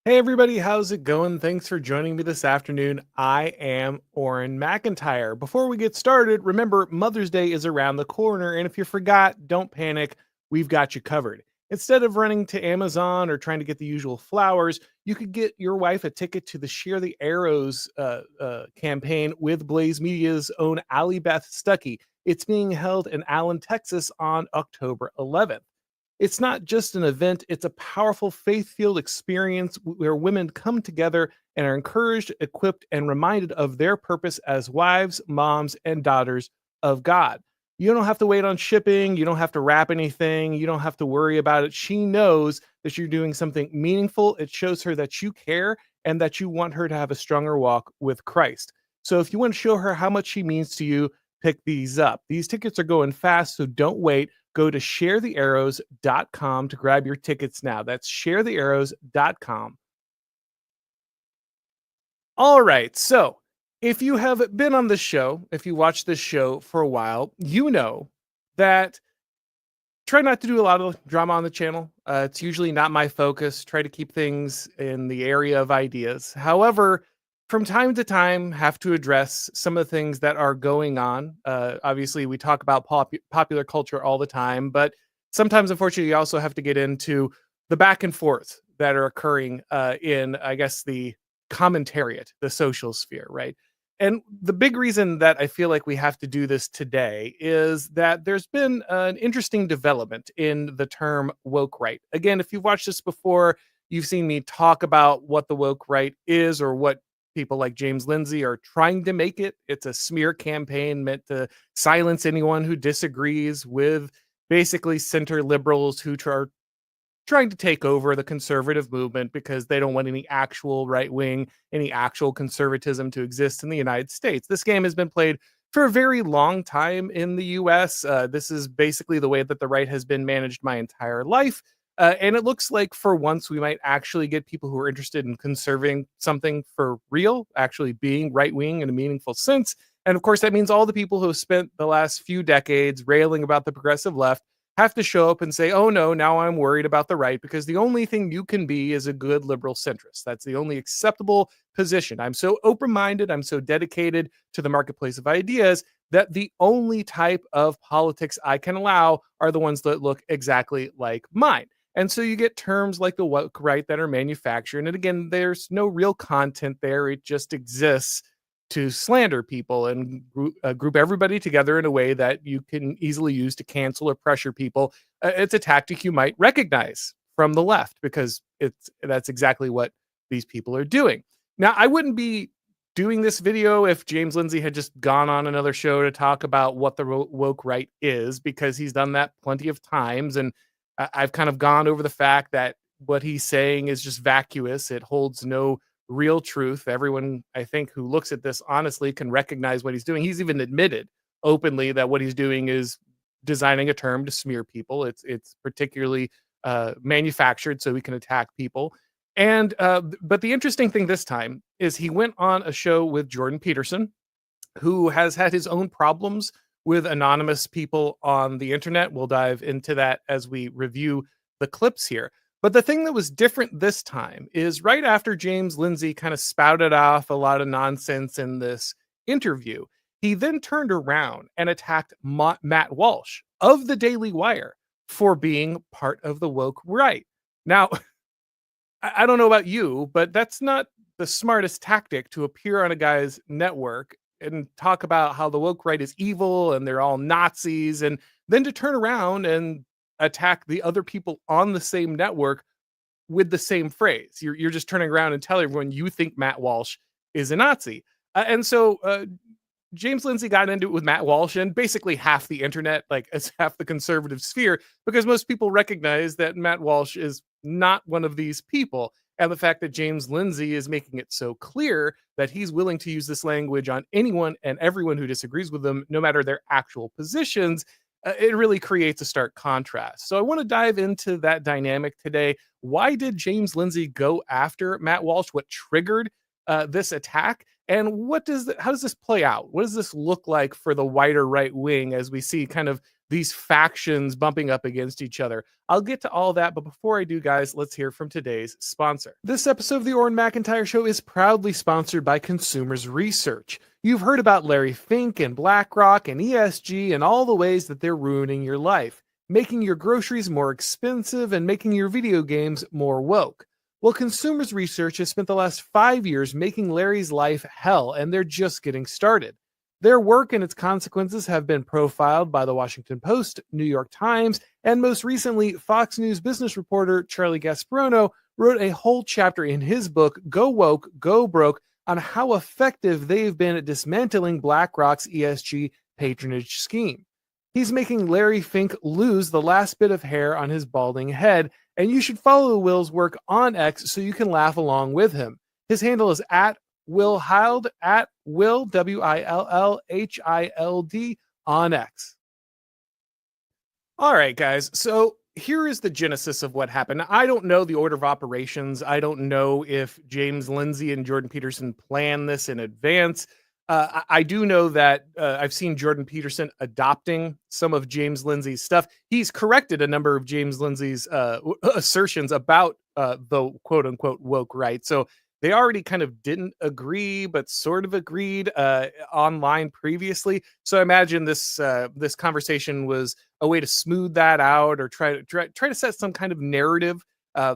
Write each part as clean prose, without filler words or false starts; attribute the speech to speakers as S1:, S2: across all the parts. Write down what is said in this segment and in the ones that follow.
S1: Hey everybody, how's it going? Thanks for joining me this afternoon. I am Auron MacIntyre. Before we get started, remember Mother's Day is around the corner, and if you forgot, don't panic. We've got you covered. Instead of running to Amazon or trying to get the usual flowers, you could get your wife a ticket to the Share the Arrows campaign with Blaze Media's own Allie Beth Stuckey. It's being held in Allen, Texas on October 11th. It's not just an event, it's a powerful faith filled experience where women come together and are encouraged, equipped, and reminded of their purpose as wives, moms, and daughters of God. You don't have to wait on shipping. You don't have to wrap anything. You don't have to worry about it. She knows that you're doing something meaningful. It shows her that you care and that you want her to have a stronger walk with Christ. So if you want to show her how much she means to you, pick these up. These tickets are going fast, so don't wait. Go to sharethearrows.com to grab your tickets now. That's sharethearrows.com. All right. So, if you have been on this show, if you watch this show for a while, you know that try not to do a lot of drama on the channel. It's usually not my focus. Try to keep things in the area of ideas. However, from time to time, have to address some of the things that are going on. Obviously, we talk about popular culture all the time, but sometimes, unfortunately, you also have to get into the back and forth that are occurring in, I guess, the commentariat, the social sphere, right? And the big reason that I feel like we have to do this today is that there's been an interesting development in the term woke right. Again, if you've watched this before, you've seen me talk about what the woke right is or what people like James Lindsay are trying to make it. It's a smear campaign meant to silence anyone who disagrees with basically center liberals who are trying to take over the conservative movement because they don't want any actual right wing, any actual conservatism to exist in the United States. This game has been played for a very long time in the US. This is basically the way that the right has been managed my entire life. And it looks like for once we might actually get people who are interested in conserving something for real, actually being right wing in a meaningful sense. And of course, that means all the people who have spent the last few decades railing about the progressive left have to show up and say, oh no, now I'm worried about the right, because the only thing you can be is a good liberal centrist. That's the only acceptable position. I'm so open minded, I'm so dedicated to the marketplace of ideas that the only type of politics I can allow are the ones that look exactly like mine. And so you get terms like the woke right that are manufactured. And again, there's no real content there. It just exists to slander people and group everybody together in a way that you can easily use to cancel or pressure people. It's a tactic you might recognize from the left because that's exactly what these people are doing. Now, I wouldn't be doing this video if James Lindsay had just gone on another show to talk about what the woke right is, because he's done that plenty of times. And I've kind of gone over the fact that what he's saying is just vacuous. It holds no real truth. Everyone, I think, who looks at this honestly can recognize what he's doing. He's even admitted openly that what he's doing is designing a term to smear people. It's particularly manufactured so he can attack people. And but the interesting thing this time is he went on a show with Jordan Peterson, who has had his own problems with anonymous people on the internet. We'll dive into that as we review the clips here. But the thing that was different this time is right after James Lindsay kind of spouted off a lot of nonsense in this interview, he then turned around and attacked Matt Walsh of the Daily Wire for being part of the woke right. Now, I don't know about you, but that's not the smartest tactic to appear on a guy's network and talk about how the woke right is evil and they're all Nazis, and then to turn around and attack the other people on the same network with the same phrase. You're just turning around and telling everyone you think Matt Walsh is a Nazi. And so James Lindsay got into it with Matt Walsh and basically half the internet, like as half the conservative sphere, because most people recognize that Matt Walsh is not one of these people. And the fact that James Lindsay is making it so clear that he's willing to use this language on anyone and everyone who disagrees with them, no matter their actual positions, it really creates a stark contrast. So I want to dive into that dynamic today. Why did James Lindsay go after Matt Walsh? What triggered this attack? And how does this play out? What does this look like for the wider right wing as we see kind of these factions bumping up against each other? I'll get to all that, but before I do, guys, let's hear from today's sponsor. This episode of the Auron MacIntyre Show is proudly sponsored by Consumers Research. You've heard about Larry Fink and BlackRock and ESG and all the ways that they're ruining your life, making your groceries more expensive and making your video games more woke. Well, Consumers Research has spent the last 5 years making Larry's life hell, and they're just getting started. Their work and its consequences have been profiled by the Washington Post, New York Times, and most recently, Fox News business reporter Charlie Gasparino wrote a whole chapter in his book, Go Woke, Go Broke, on how effective they've been at dismantling BlackRock's ESG patronage scheme. He's making Larry Fink lose the last bit of hair on his balding head, and you should follow Will's work on X so you can laugh along with him. His handle is at Will Hild, at Will, WILLHILD, on X. All right, guys. So here is the genesis of what happened. I don't know the order of operations. I don't know if James Lindsay and Jordan Peterson planned this in advance. I do know that I've seen Jordan Peterson adopting some of James Lindsay's stuff. He's corrected a number of James Lindsay's assertions about the quote unquote woke right. So they already kind of didn't agree, but sort of agreed online previously. So I imagine this conversation was a way to smooth that out or try to set some kind of narrative.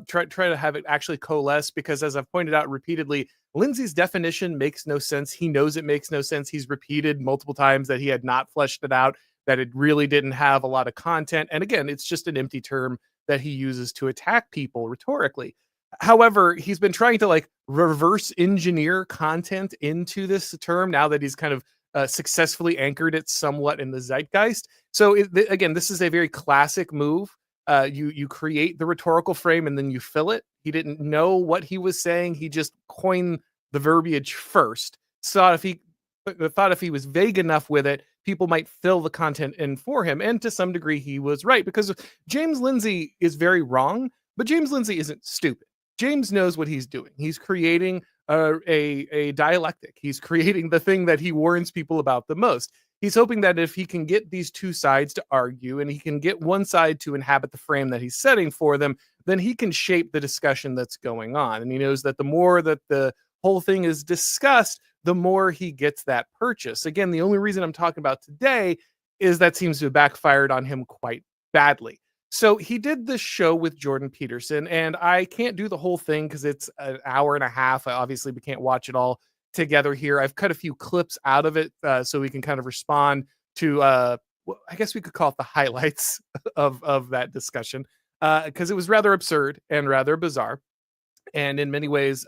S1: Try to have it actually coalesce, because as I've pointed out repeatedly, Lindsay's definition makes no sense. He knows it makes no sense. He's repeated multiple times that he had not fleshed it out, that it really didn't have a lot of content. And again, it's just an empty term that he uses to attack people rhetorically. However, he's been trying to like reverse engineer content into this term now that he's kind of successfully anchored it somewhat in the zeitgeist. So again, this is a very classic move. You create the rhetorical frame and then you fill it. He didn't know what he was saying. He just coined the verbiage first. Thought if he was vague enough with it, people might fill the content in for him. And to some degree, he was right, because James Lindsay is very wrong, but James Lindsay isn't stupid. James knows what he's doing. He's creating a dialectic. He's creating the thing that he warns people about the most. He's hoping that if he can get these two sides to argue and he can get one side to inhabit the frame that he's setting for them, then he can shape the discussion that's going on. And he knows that the more that the whole thing is discussed, the more he gets that purchase. Again, the only reason I'm talking about today is that seems to have backfired on him quite badly. So he did this show with Jordan Peterson, and I can't do the whole thing because it's an hour and a half. Obviously, we can't watch it all together here. I've cut a few clips out of it so we can kind of respond to, I guess we could call it the highlights of that discussion, because it was rather absurd and rather bizarre, and in many ways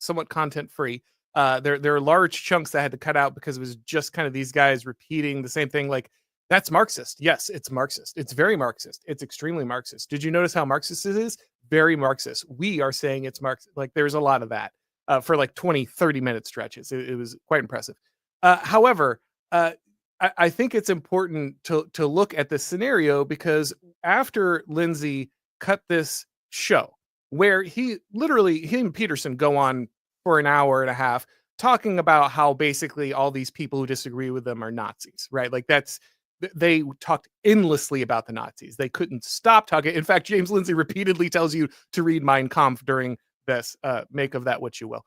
S1: somewhat content free. There are large chunks that I had to cut out because it was just kind of these guys repeating the same thing, like, that's Marxist. Yes, it's Marxist. It's very Marxist. It's extremely Marxist. Did you notice how Marxist it is? Very Marxist. We are saying it's Marxist. Like, there's a lot of that for like 20, 30-minute stretches. It was quite impressive. However, I think it's important to look at this scenario, because after Lindsay cut this show, where he and Peterson go on for an hour and a half talking about how basically all these people who disagree with them are Nazis, right? Like, they talked endlessly about the Nazis. They couldn't stop talking. In fact, James Lindsay repeatedly tells you to read Mein Kampf during this. Make of that what you will.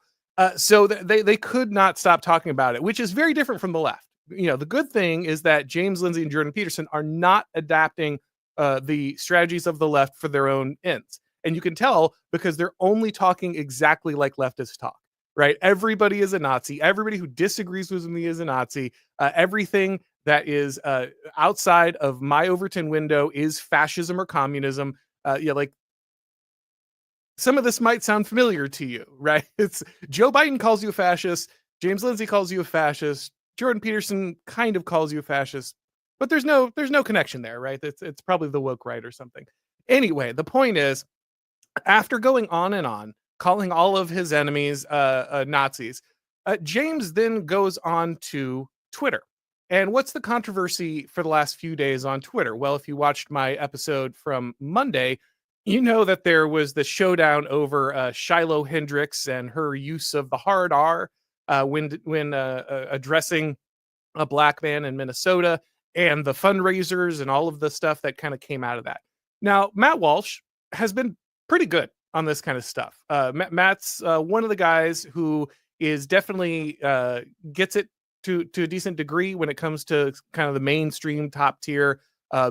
S1: So they could not stop talking about it, which is very different from the left. You know, the good thing is that James Lindsay and Jordan Peterson are not adapting the strategies of the left for their own ends. And you can tell because they're only talking exactly like leftists talk, right? Everybody is a Nazi. Everybody who disagrees with me is a Nazi. Everything that is outside of my Overton window is fascism or communism. Like, some of this might sound familiar to you, right? It's Joe Biden calls you a fascist. James Lindsay calls you a fascist. Jordan Peterson kind of calls you a fascist, but there's no connection there, right? It's probably the woke right or something. Anyway, the point is, after going on and on, calling all of his enemies Nazis, James then goes on to Twitter. And what's the controversy for the last few days on Twitter? Well, if you watched my episode from Monday, you know that there was the showdown over Shiloh Hendricks and her use of the hard R. when addressing a black man in Minnesota and the fundraisers and all of the stuff that kind of came out of that. Now, Matt Walsh has been pretty good on this kind of stuff. Matt's one of the guys who is definitely gets it to a decent degree when it comes to kind of the mainstream top tier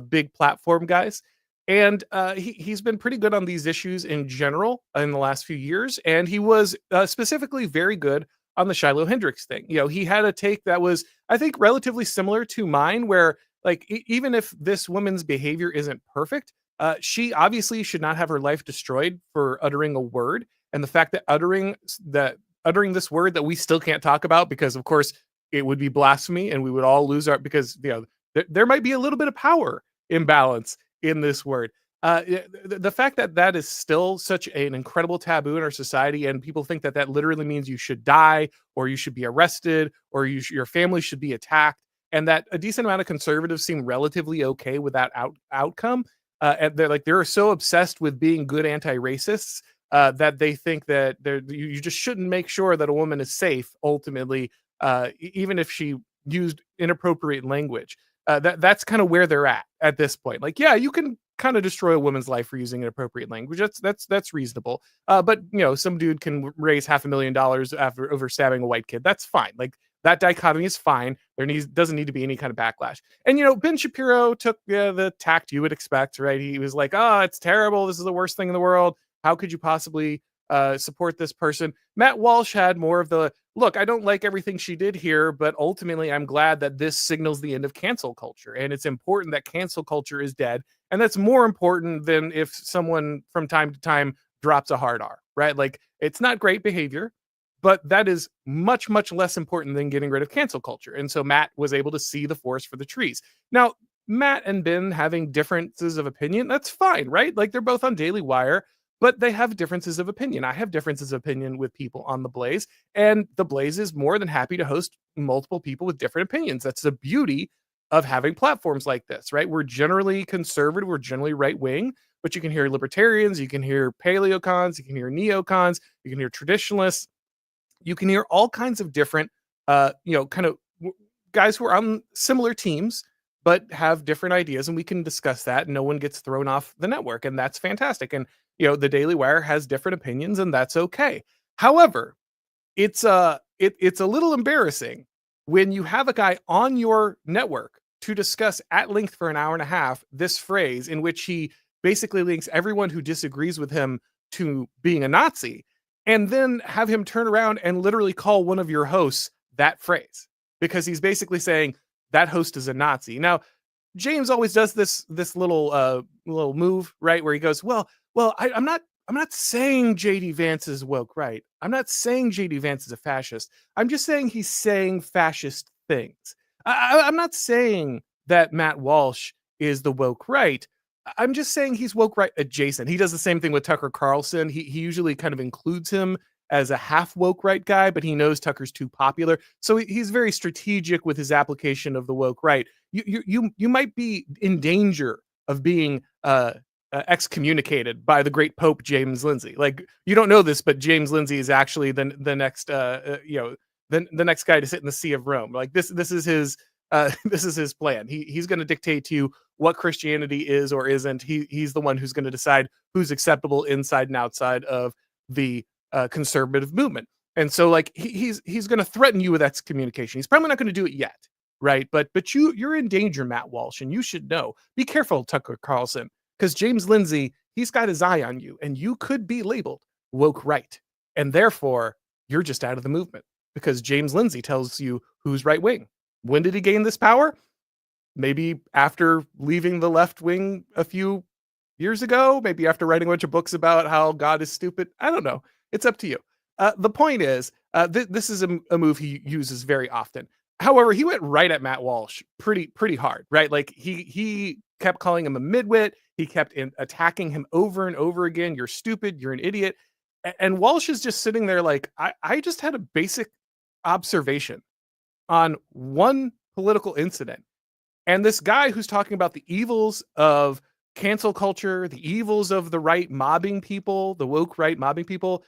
S1: big platform guys. And he's been pretty good on these issues in general in the last few years. And he was specifically very good on the Shiloh Hendricks thing. You know, he had a take that was, I think, relatively similar to mine, where like even if this woman's behavior isn't perfect, she obviously should not have her life destroyed for uttering a word. And the fact that uttering this word that we still can't talk about because, of course, it would be blasphemy, and we would all lose our because there might be a little bit of power imbalance in this word. The fact that that is still such an incredible taboo in our society, and people think that that literally means you should die, or you should be arrested, or your family should be attacked, and that a decent amount of conservatives seem relatively okay with that outcome. And they're so obsessed with being good anti-racists that they think that you just shouldn't make sure that a woman is safe ultimately, even if she used inappropriate language. That's kind of where they're at this point. Like, yeah, you can kind of destroy a woman's life for using inappropriate language. That's reasonable. But some dude can raise $500,000 over stabbing a white kid. That's fine. Like that dichotomy is fine. Doesn't need to be any kind of backlash. And Ben Shapiro took the tact you would expect, right? He was like, "Oh, it's terrible. This is the worst thing in the world. How could you possibly support this person?" Matt Walsh had more of the look. I don't like everything she did here, but ultimately, I'm glad that this signals the end of cancel culture, and it's important that cancel culture is dead, and that's more important than if someone from time to time drops a hard R, right? Like it's not great behavior, but that is much, much less important than getting rid of cancel culture. And so Matt was able to see the forest for the trees. Now, Matt and Ben having differences of opinion, that's fine, right? Like they're both on Daily Wire, but they have differences of opinion. I have differences of opinion with people on The Blaze, and The Blaze is more than happy to host multiple people with different opinions. That's the beauty of having platforms like this, right? We're generally conservative, we're generally right wing, but you can hear libertarians, you can hear paleocons, you can hear neocons, you can hear traditionalists, you can hear all kinds of different, kind of guys who are on similar teams, but have different ideas, and we can discuss that. And no one gets thrown off the network, and that's fantastic. And the Daily Wire has different opinions, and that's okay. However, it's a little embarrassing when you have a guy on your network to discuss at length for an hour and a half this phrase in which he basically links everyone who disagrees with him to being a Nazi, and then have him turn around and literally call one of your hosts that phrase because he's basically saying that host is a Nazi. Now, James always does this little move, right, where he goes, well, I'm not saying JD Vance is woke, right? I'm not saying JD Vance is a fascist. I'm just saying he's saying fascist things. I'm not saying that Matt Walsh is the woke right. I'm just saying he's woke right adjacent. He does the same thing with Tucker Carlson. He usually kind of includes him as a half woke right guy, but he knows Tucker's too popular. So he's very strategic with his application of the woke right. You might be in danger of being excommunicated by the great Pope James Lindsay. Like you don't know this, but James Lindsay is actually the next the next guy to sit in the See of Rome. Like this is his this is his plan. He's going to dictate to you what Christianity is or isn't. He's the one who's going to decide who's acceptable inside and outside of the conservative movement. And so like he's going to threaten you with excommunication. He's probably not going to do it yet, right? But you're in danger, Matt Walsh, and you should know. Be careful, Tucker Carlson, because James Lindsay, he's got his eye on you, and you could be labeled woke right, and therefore you're just out of the movement because James Lindsay tells you who's right wing. When did he gain this power? Maybe after leaving the left wing a few years ago, maybe after writing a bunch of books about how God is stupid. I don't know. It's up to you. The point is, this is a move he uses very often. However, he went right at Matt Walsh pretty hard, right? Like he kept calling him a midwit. He kept attacking him over and over again. You're stupid. You're an idiot. And Walsh is just sitting there like, I just had a basic observation on one political incident. And this guy who's talking about the evils of cancel culture, the evils of the right mobbing people, the woke right mobbing people,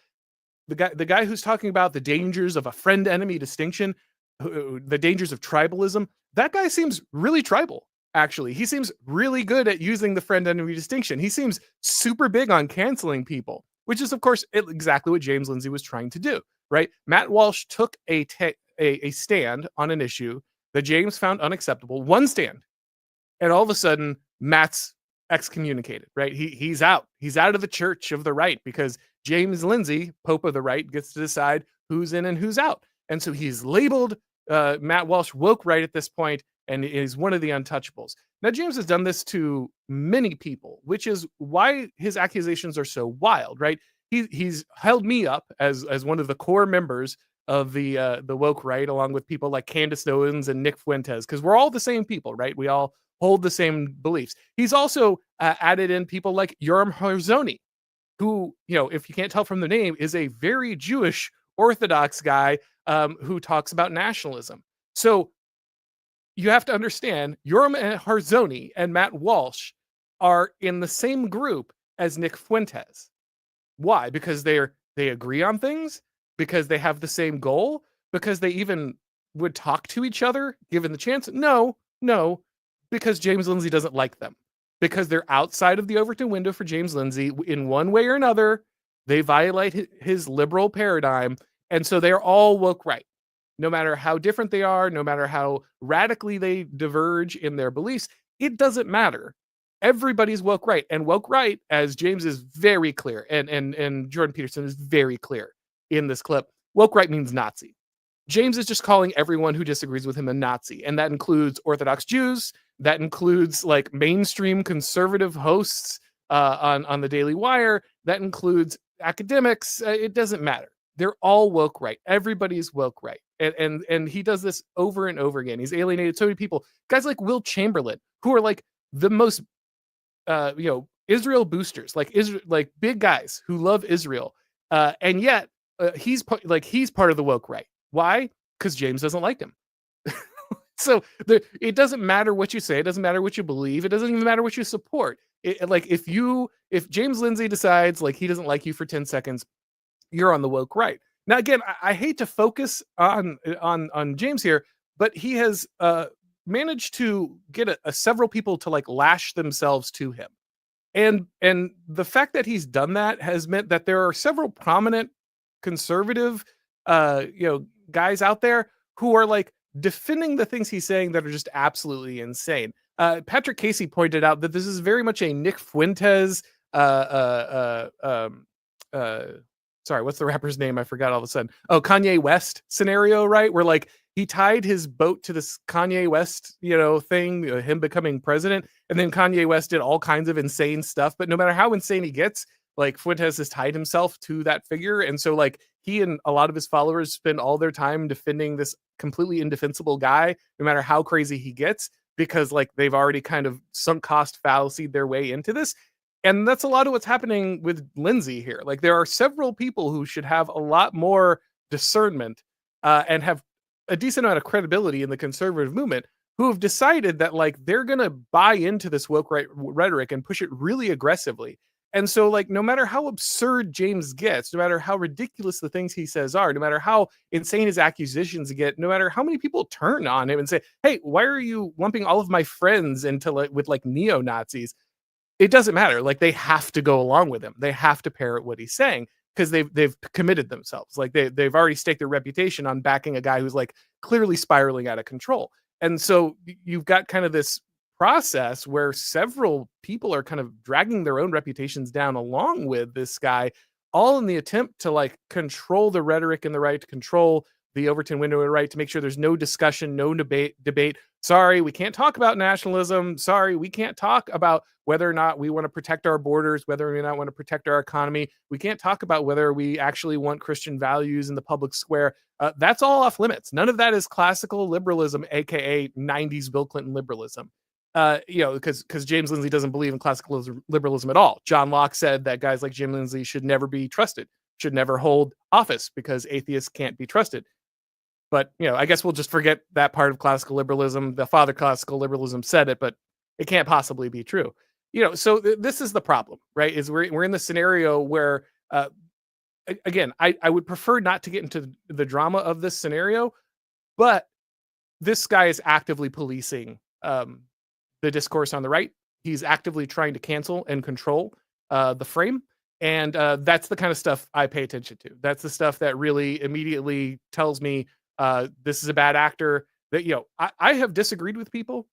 S1: the guy who's talking about the dangers of a friend enemy distinction, the dangers of tribalism, that guy seems really tribal. Actually, he seems really good at using the friend enemy distinction. He seems super big on canceling people, which is of course exactly what James Lindsay was trying to do, right? Matt Walsh took a stand on an issue that James found unacceptable, one stand, and all of a sudden Matt's excommunicated, right? He's out. He's out of the church of the right because James Lindsay, Pope of the right, gets to decide who's in and who's out. And so he's labeled Matt Walsh woke right at this point and is one of the untouchables. Now, James has done this to many people, which is why his accusations are so wild, right? He's held me up as one of the core members of the woke right, along with people like Candace Owens and Nick Fuentes, because we're all the same people, right? We all hold the same beliefs. He's also added in people like Yoram Harzoni, who, if you can't tell from the name, is a very Jewish Orthodox guy who talks about nationalism. So you have to understand, Yoram Harzoni and Matt Walsh are in the same group as Nick Fuentes. Why? Because they agree on things, because they have the same goal, because they even would talk to each other given the chance. No, because James Lindsay doesn't like them. Because they're outside of the Overton window for James Lindsay in one way or another. They violate his liberal paradigm, and so they're all woke right. No matter how different they are, no matter how radically they diverge in their beliefs, it doesn't matter. Everybody's woke right, and woke right, as James is very clear, and Jordan Peterson is very clear in this clip, woke right means Nazi. James is just calling everyone who disagrees with him a Nazi, and that includes Orthodox Jews. That includes like mainstream conservative hosts on the Daily Wire. That includes academics. It doesn't matter. They're all woke right. Everybody's woke right, and he does this over and over again. He's alienated so many people. Guys like Will Chamberlain, who are like the most Israel boosters, like big guys who love Israel, and yet he's part of the woke right. Why? Because James doesn't like him. So it doesn't matter what you say. It doesn't matter what you believe. It doesn't even matter what you support. If James Lindsay decides like he doesn't like you for 10 seconds, you're on the woke right. Now, again, I hate to focus on James here, but he has managed to get several people to like lash themselves to him. And the fact that he's done that has meant that there are several prominent conservative guys out there who are like defending the things he's saying that are just absolutely insane. Patrick Casey pointed out that this is very much a Nick Fuentes sorry, what's the rapper's name? I forgot all of a sudden. Oh, Kanye West scenario, right? Where like he tied his boat to this Kanye West, thing, him becoming president. And then Kanye West did all kinds of insane stuff. But no matter how insane he gets, like Fuentes has tied himself to that figure. And so like he and a lot of his followers spend all their time defending this completely indefensible guy, no matter how crazy he gets, because like they've already kind of sunk cost fallacied their way into this. And that's a lot of what's happening with Lindsay here. Like there are several people who should have a lot more discernment and have a decent amount of credibility in the conservative movement who have decided that like they're going to buy into this woke right rhetoric and push it really aggressively. And so like no matter how absurd James gets, no matter how ridiculous the things he says are, no matter how insane his accusations get, no matter how many people turn on him and say, "Hey, why are you lumping all of my friends into with like neo-Nazis?" It doesn't matter. Like they have to go along with him. They have to parrot what he's saying because they've committed themselves. Like they've already staked their reputation on backing a guy who's like clearly spiraling out of control. And so you've got kind of this process where several people are kind of dragging their own reputations down along with this guy, all in the attempt to like control the rhetoric and the right, to control the Overton window and right, to make sure there's no discussion, no debate. Sorry, we can't talk about nationalism. Sorry, we can't talk about whether or not we want to protect our borders, whether we not want to protect our economy. We can't talk about whether we actually want Christian values in the public square. That's all off limits. None of that is classical liberalism, aka 90s Bill Clinton liberalism. Because James Lindsay doesn't believe in classical liberalism at all. John Locke said that guys like James Lindsay should never be trusted, should never hold office because atheists can't be trusted. But, I guess we'll just forget that part of classical liberalism. The father classical liberalism said it, but it can't possibly be true. So this is the problem, right? Is we're in the scenario where again, I would prefer not to get into the drama of this scenario, but this guy is actively policing the discourse on the right. He's actively trying to cancel and control the frame. And that's the kind of stuff I pay attention to. That's the stuff that really immediately tells me this is a bad actor. That, I have disagreed with people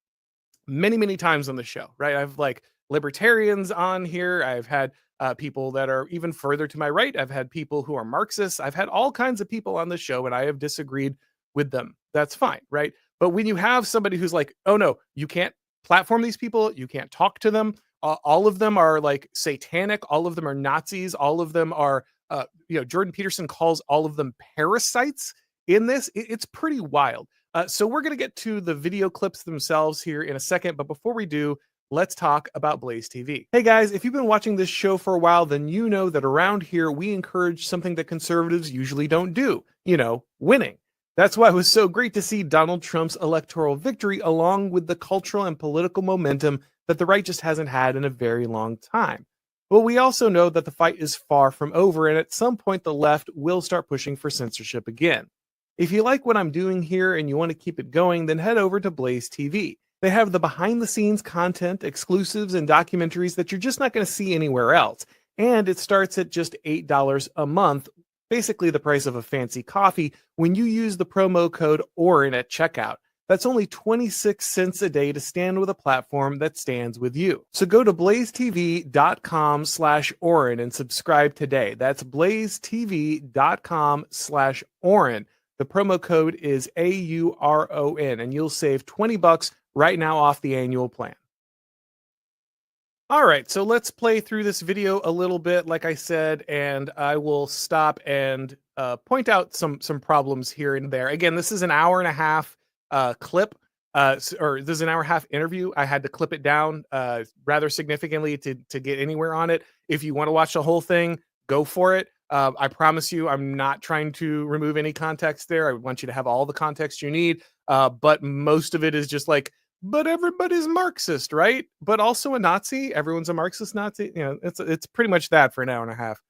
S1: many, many times on the show, right? I've like libertarians on here. I've had people that are even further to my right. I've had people who are Marxists. I've had all kinds of people on the show, and I have disagreed with them. That's fine, right? But when you have somebody who's like, oh no, you can't platform these people, you can't talk to them. All of them are like satanic. All of them are Nazis. All of them are, Jordan Peterson calls all of them parasites in this. It's pretty wild. So we're going to get to the video clips themselves here in a second. But before we do, let's talk about Blaze TV. Hey guys, if you've been watching this show for a while, then you know that around here we encourage something that conservatives usually don't do, winning. That's why it was so great to see Donald Trump's electoral victory, along with the cultural and political momentum that the right just hasn't had in a very long time. But we also know that the fight is far from over, and at some point the left will start pushing for censorship again. If you like what I'm doing here and you want to keep it going, then head over to Blaze TV. They have the behind-the-scenes content, exclusives, and documentaries that you're just not going to see anywhere else. And it starts at just $8 a month, basically the price of a fancy coffee, when you use the promo code Auron at checkout. That's only 26 cents a day to stand with a platform that stands with you. So go to blazetv.com/Auron and subscribe today. That's blazetv.com/Auron. The promo code is AURON, and you'll save $20 right now off the annual plan. All right, so let's play through this video a little bit, like I said, and I will stop and point out some problems here and there. Again, this is an hour and a half clip, or this is an hour and a half interview. I had to clip it down rather significantly to get anywhere on it. If you want to watch the whole thing, go for it. I promise you, I'm not trying to remove any context there. I want you to have all the context you need, but most of it is just like, but everybody's Marxist, right? But also a Nazi. Everyone's a Marxist Nazi. It's pretty much that for an hour and a half.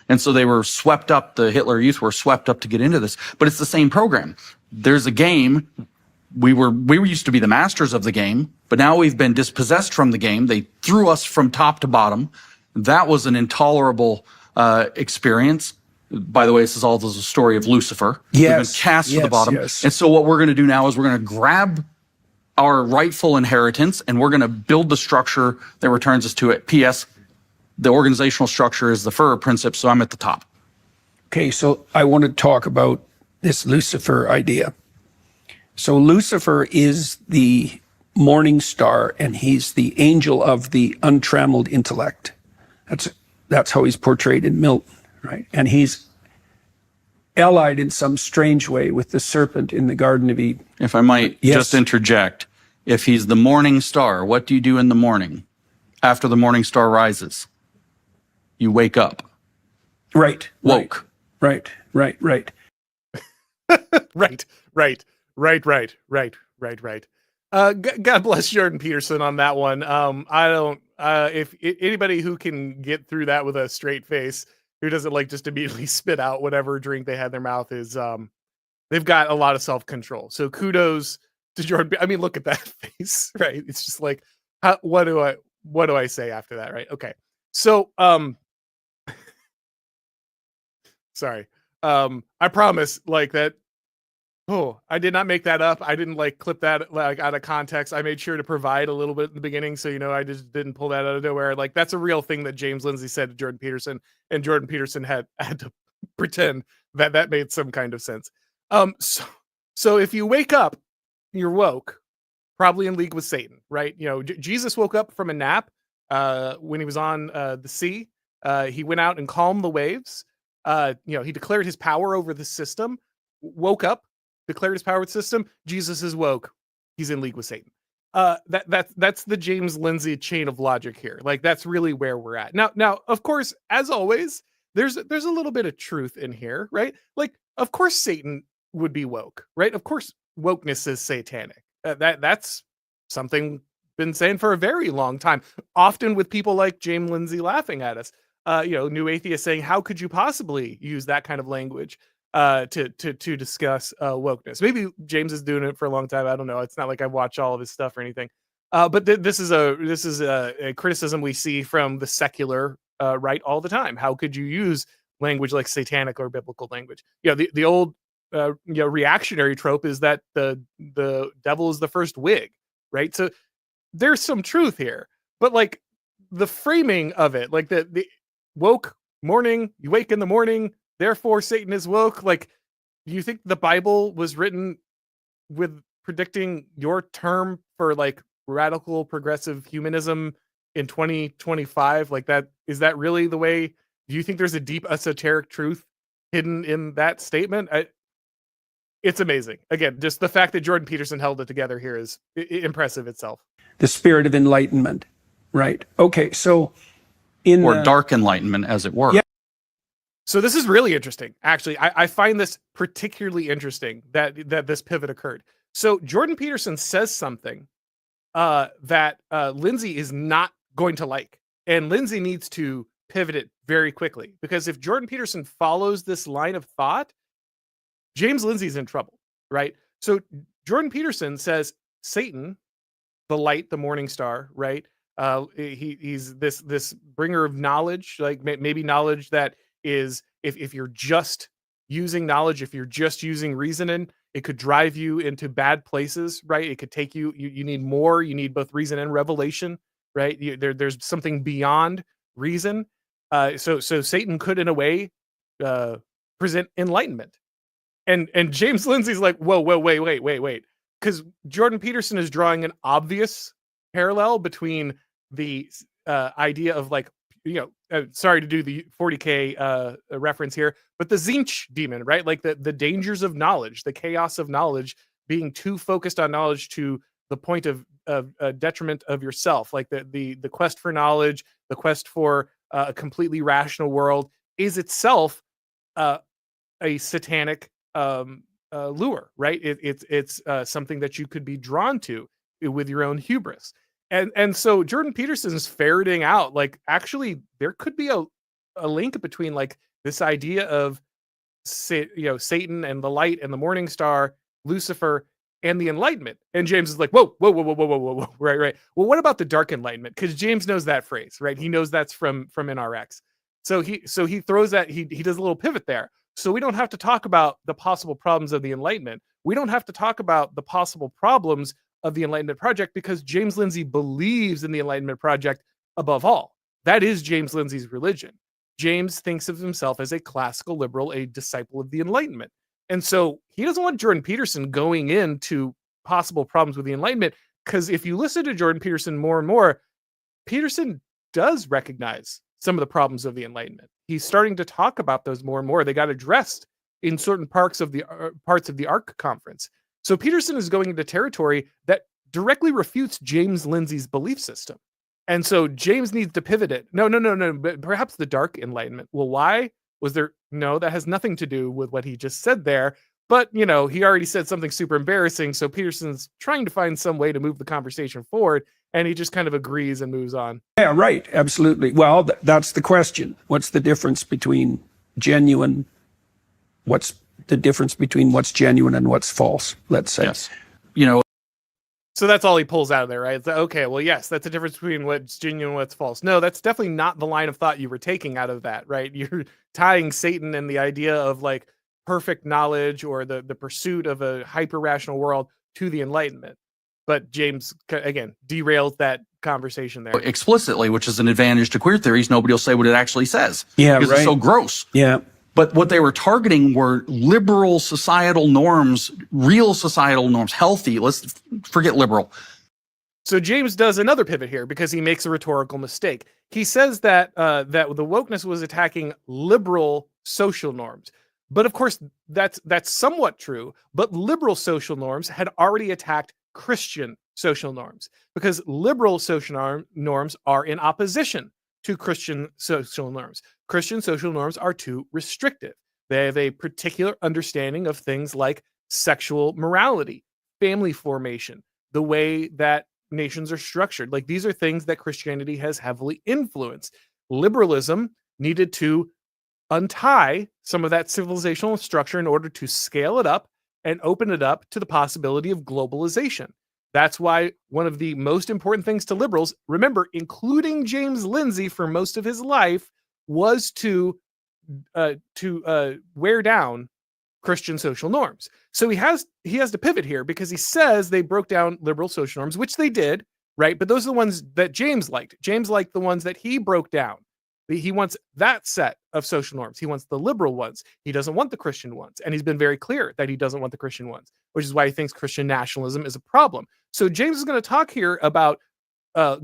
S2: And so they were swept up, the Hitler Youth were swept up to get into this. But it's the same program. There's a game. We used to be the masters of the game, but now we've been dispossessed from the game. They threw us from top to bottom. That was an intolerable experience. By the way, this is all the story of Lucifer.
S3: Yes,
S2: we've been cast to the bottom.
S3: Yes.
S2: And so what we're going to do now is we're going to grab our rightful inheritance and we're going to build the structure that returns us to it. P.S. The organizational structure is the Furrer principle, so I'm at the top.
S3: Okay, so I want to talk about this Lucifer idea. So Lucifer is the morning star, and he's the angel of the untrammeled intellect. That's how he's portrayed in Milton, right? And he's allied in some strange way with the serpent in the Garden of Eden.
S2: If I might just interject, if he's the morning star, what do you do in the morning after the morning star rises? You wake up.
S3: Right.
S2: Woke.
S3: Right.
S1: Right. God bless Jordan Peterson on that one. I don't, if anybody who can get through that with a straight face, who doesn't like just immediately spit out whatever drink they had in their mouth, is, they've got a lot of self-control. So kudos to Jordan. I mean, look at that face, right? It's just like, what do I say after that? Right. Okay. So, sorry. I promise, like that. Oh, I did not make that up. I didn't like clip that like out of context. I made sure to provide a little bit in the beginning, so I just didn't pull that out of nowhere. Like that's a real thing that James Lindsay said to Jordan Peterson, and Jordan Peterson had to pretend that made some kind of sense. So if you wake up, you're woke, probably in league with Satan, right? Jesus woke up from a nap when he was on the sea. He went out and calmed the waves. He declared his power over the system, woke up, declared his power with system. Jesus is woke. He's in league with Satan. That's the James Lindsay chain of logic here. Like that's really where we're at. Now, of course, as always, there's a little bit of truth in here, right? Like, of course, Satan would be woke, right? Of course, wokeness is satanic. That's something been saying for a very long time, often with people like James Lindsay laughing at us. New atheists saying, how could you possibly use that kind of language to discuss wokeness? Maybe James is doing it for a long time. I don't know. It's not like I watch all of his stuff or anything. But this is a criticism we see from the secular right all the time. How could you use language like satanic or biblical language? The old reactionary trope is that the devil is the first wig, right? So there's some truth here, but like the framing of it, like the woke morning, you wake in the morning, therefore Satan is woke. Like, do you think the Bible was written with predicting your term for like radical progressive humanism in 2025? Like, that is that really the way? Do you think there's a deep esoteric truth hidden in that statement? It's amazing. Again, just the fact that Jordan Peterson held it together here is impressive itself.
S3: The spirit of enlightenment, right? Okay, so
S2: dark enlightenment, as it were.
S3: Yeah.
S1: So this is really interesting. Actually, I find this particularly interesting that this pivot occurred. So Jordan Peterson says something that Lindsay is not going to like, and Lindsay needs to pivot it very quickly, because if Jordan Peterson follows this line of thought, James Lindsay's in trouble, right? So Jordan Peterson says Satan, the light, the morning star, right? He's this bringer of knowledge, like maybe knowledge that is, if you're just using knowledge, if you're just using reasoning, it could drive you into bad places, right? It could take you need more, you need both reason and revelation, right? There's something beyond reason. So Satan could, in a way, present enlightenment. And James Lindsay's like, whoa, wait. Because Jordan Peterson is drawing an obvious parallel between the idea of like, sorry to do the 40K reference here, but the Zinch demon, right? Like the dangers of knowledge, the chaos of knowledge, being too focused on knowledge to the point of detriment of yourself. Like the quest for knowledge, the quest for a completely rational world is itself a satanic lure, right? It's something that you could be drawn to with your own hubris. And so Jordan Peterson's ferreting out, like, actually there could be a link between like this idea of Satan and the light and the morning star, Lucifer, and the Enlightenment. And James is like, whoa, right. Well, what about the dark enlightenment? Because James knows that phrase, right? He knows that's from NRX. So he throws that, he does a little pivot there. So we don't have to talk about the possible problems of the Enlightenment. We don't have to talk about the possible problems of the Enlightenment Project, because James Lindsay believes in the Enlightenment Project above all. That is James Lindsay's religion. James thinks of himself as a classical liberal, a disciple of the Enlightenment. And so he doesn't want Jordan Peterson going into possible problems with the Enlightenment, because if you listen to Jordan Peterson more and more, Peterson does recognize some of the problems of the Enlightenment. He's starting to talk about those more and more. They got addressed in certain parts of the ARC conference. So Peterson is going into territory that directly refutes James Lindsay's belief system. And so James needs to pivot it. No, but perhaps the dark enlightenment. Well, why was there? No, that has nothing to do with what he just said there. But, he already said something super embarrassing. So Peterson's trying to find some way to move the conversation forward. And he just kind of agrees and moves on.
S3: Yeah, right. Absolutely. Well, that's the question. What's the difference between genuine? What's the difference between what's genuine and what's false? Let's say.
S2: Yes.
S1: So that's all he pulls out of there, right? It's like, okay, well, yes, that's the difference between what's genuine and what's false. No, that's definitely not the line of thought you were taking out of that, right? You're tying Satan and the idea of like perfect knowledge or the pursuit of a hyper-rational world to the Enlightenment. But James, again, derails that conversation there.
S2: Explicitly, which is an advantage to queer theories. Nobody will say what it actually says.
S3: Yeah,
S2: because
S3: right.
S2: It's so gross.
S3: Yeah.
S2: But what they were targeting were liberal societal norms, real societal norms, healthy. Let's forget liberal.
S1: So James does another pivot here because he makes a rhetorical mistake. He says that that the wokeness was attacking liberal social norms. But of course, that's somewhat true. But liberal social norms had already attacked Christian social norms, because liberal social norms are in opposition to Christian social norms. Christian social norms are too restrictive. They have a particular understanding of things like sexual morality, family formation, the way that nations are structured. Like, these are things that Christianity has heavily influenced. Liberalism needed to untie some of that civilizational structure in order to scale it up and open it up to the possibility of globalization. That's why one of the most important things to liberals, remember, including James Lindsay for most of his life, was to wear down Christian social norms. So he has to pivot here, because he says they broke down liberal social norms, which they did, right? But those are the ones that James liked. James liked the ones that he broke down. He wants that set of social norms. He wants the liberal ones. He doesn't want the Christian ones. And he's been very clear that he doesn't want the Christian ones, which is why he thinks Christian nationalism is a problem. So James is going to talk here about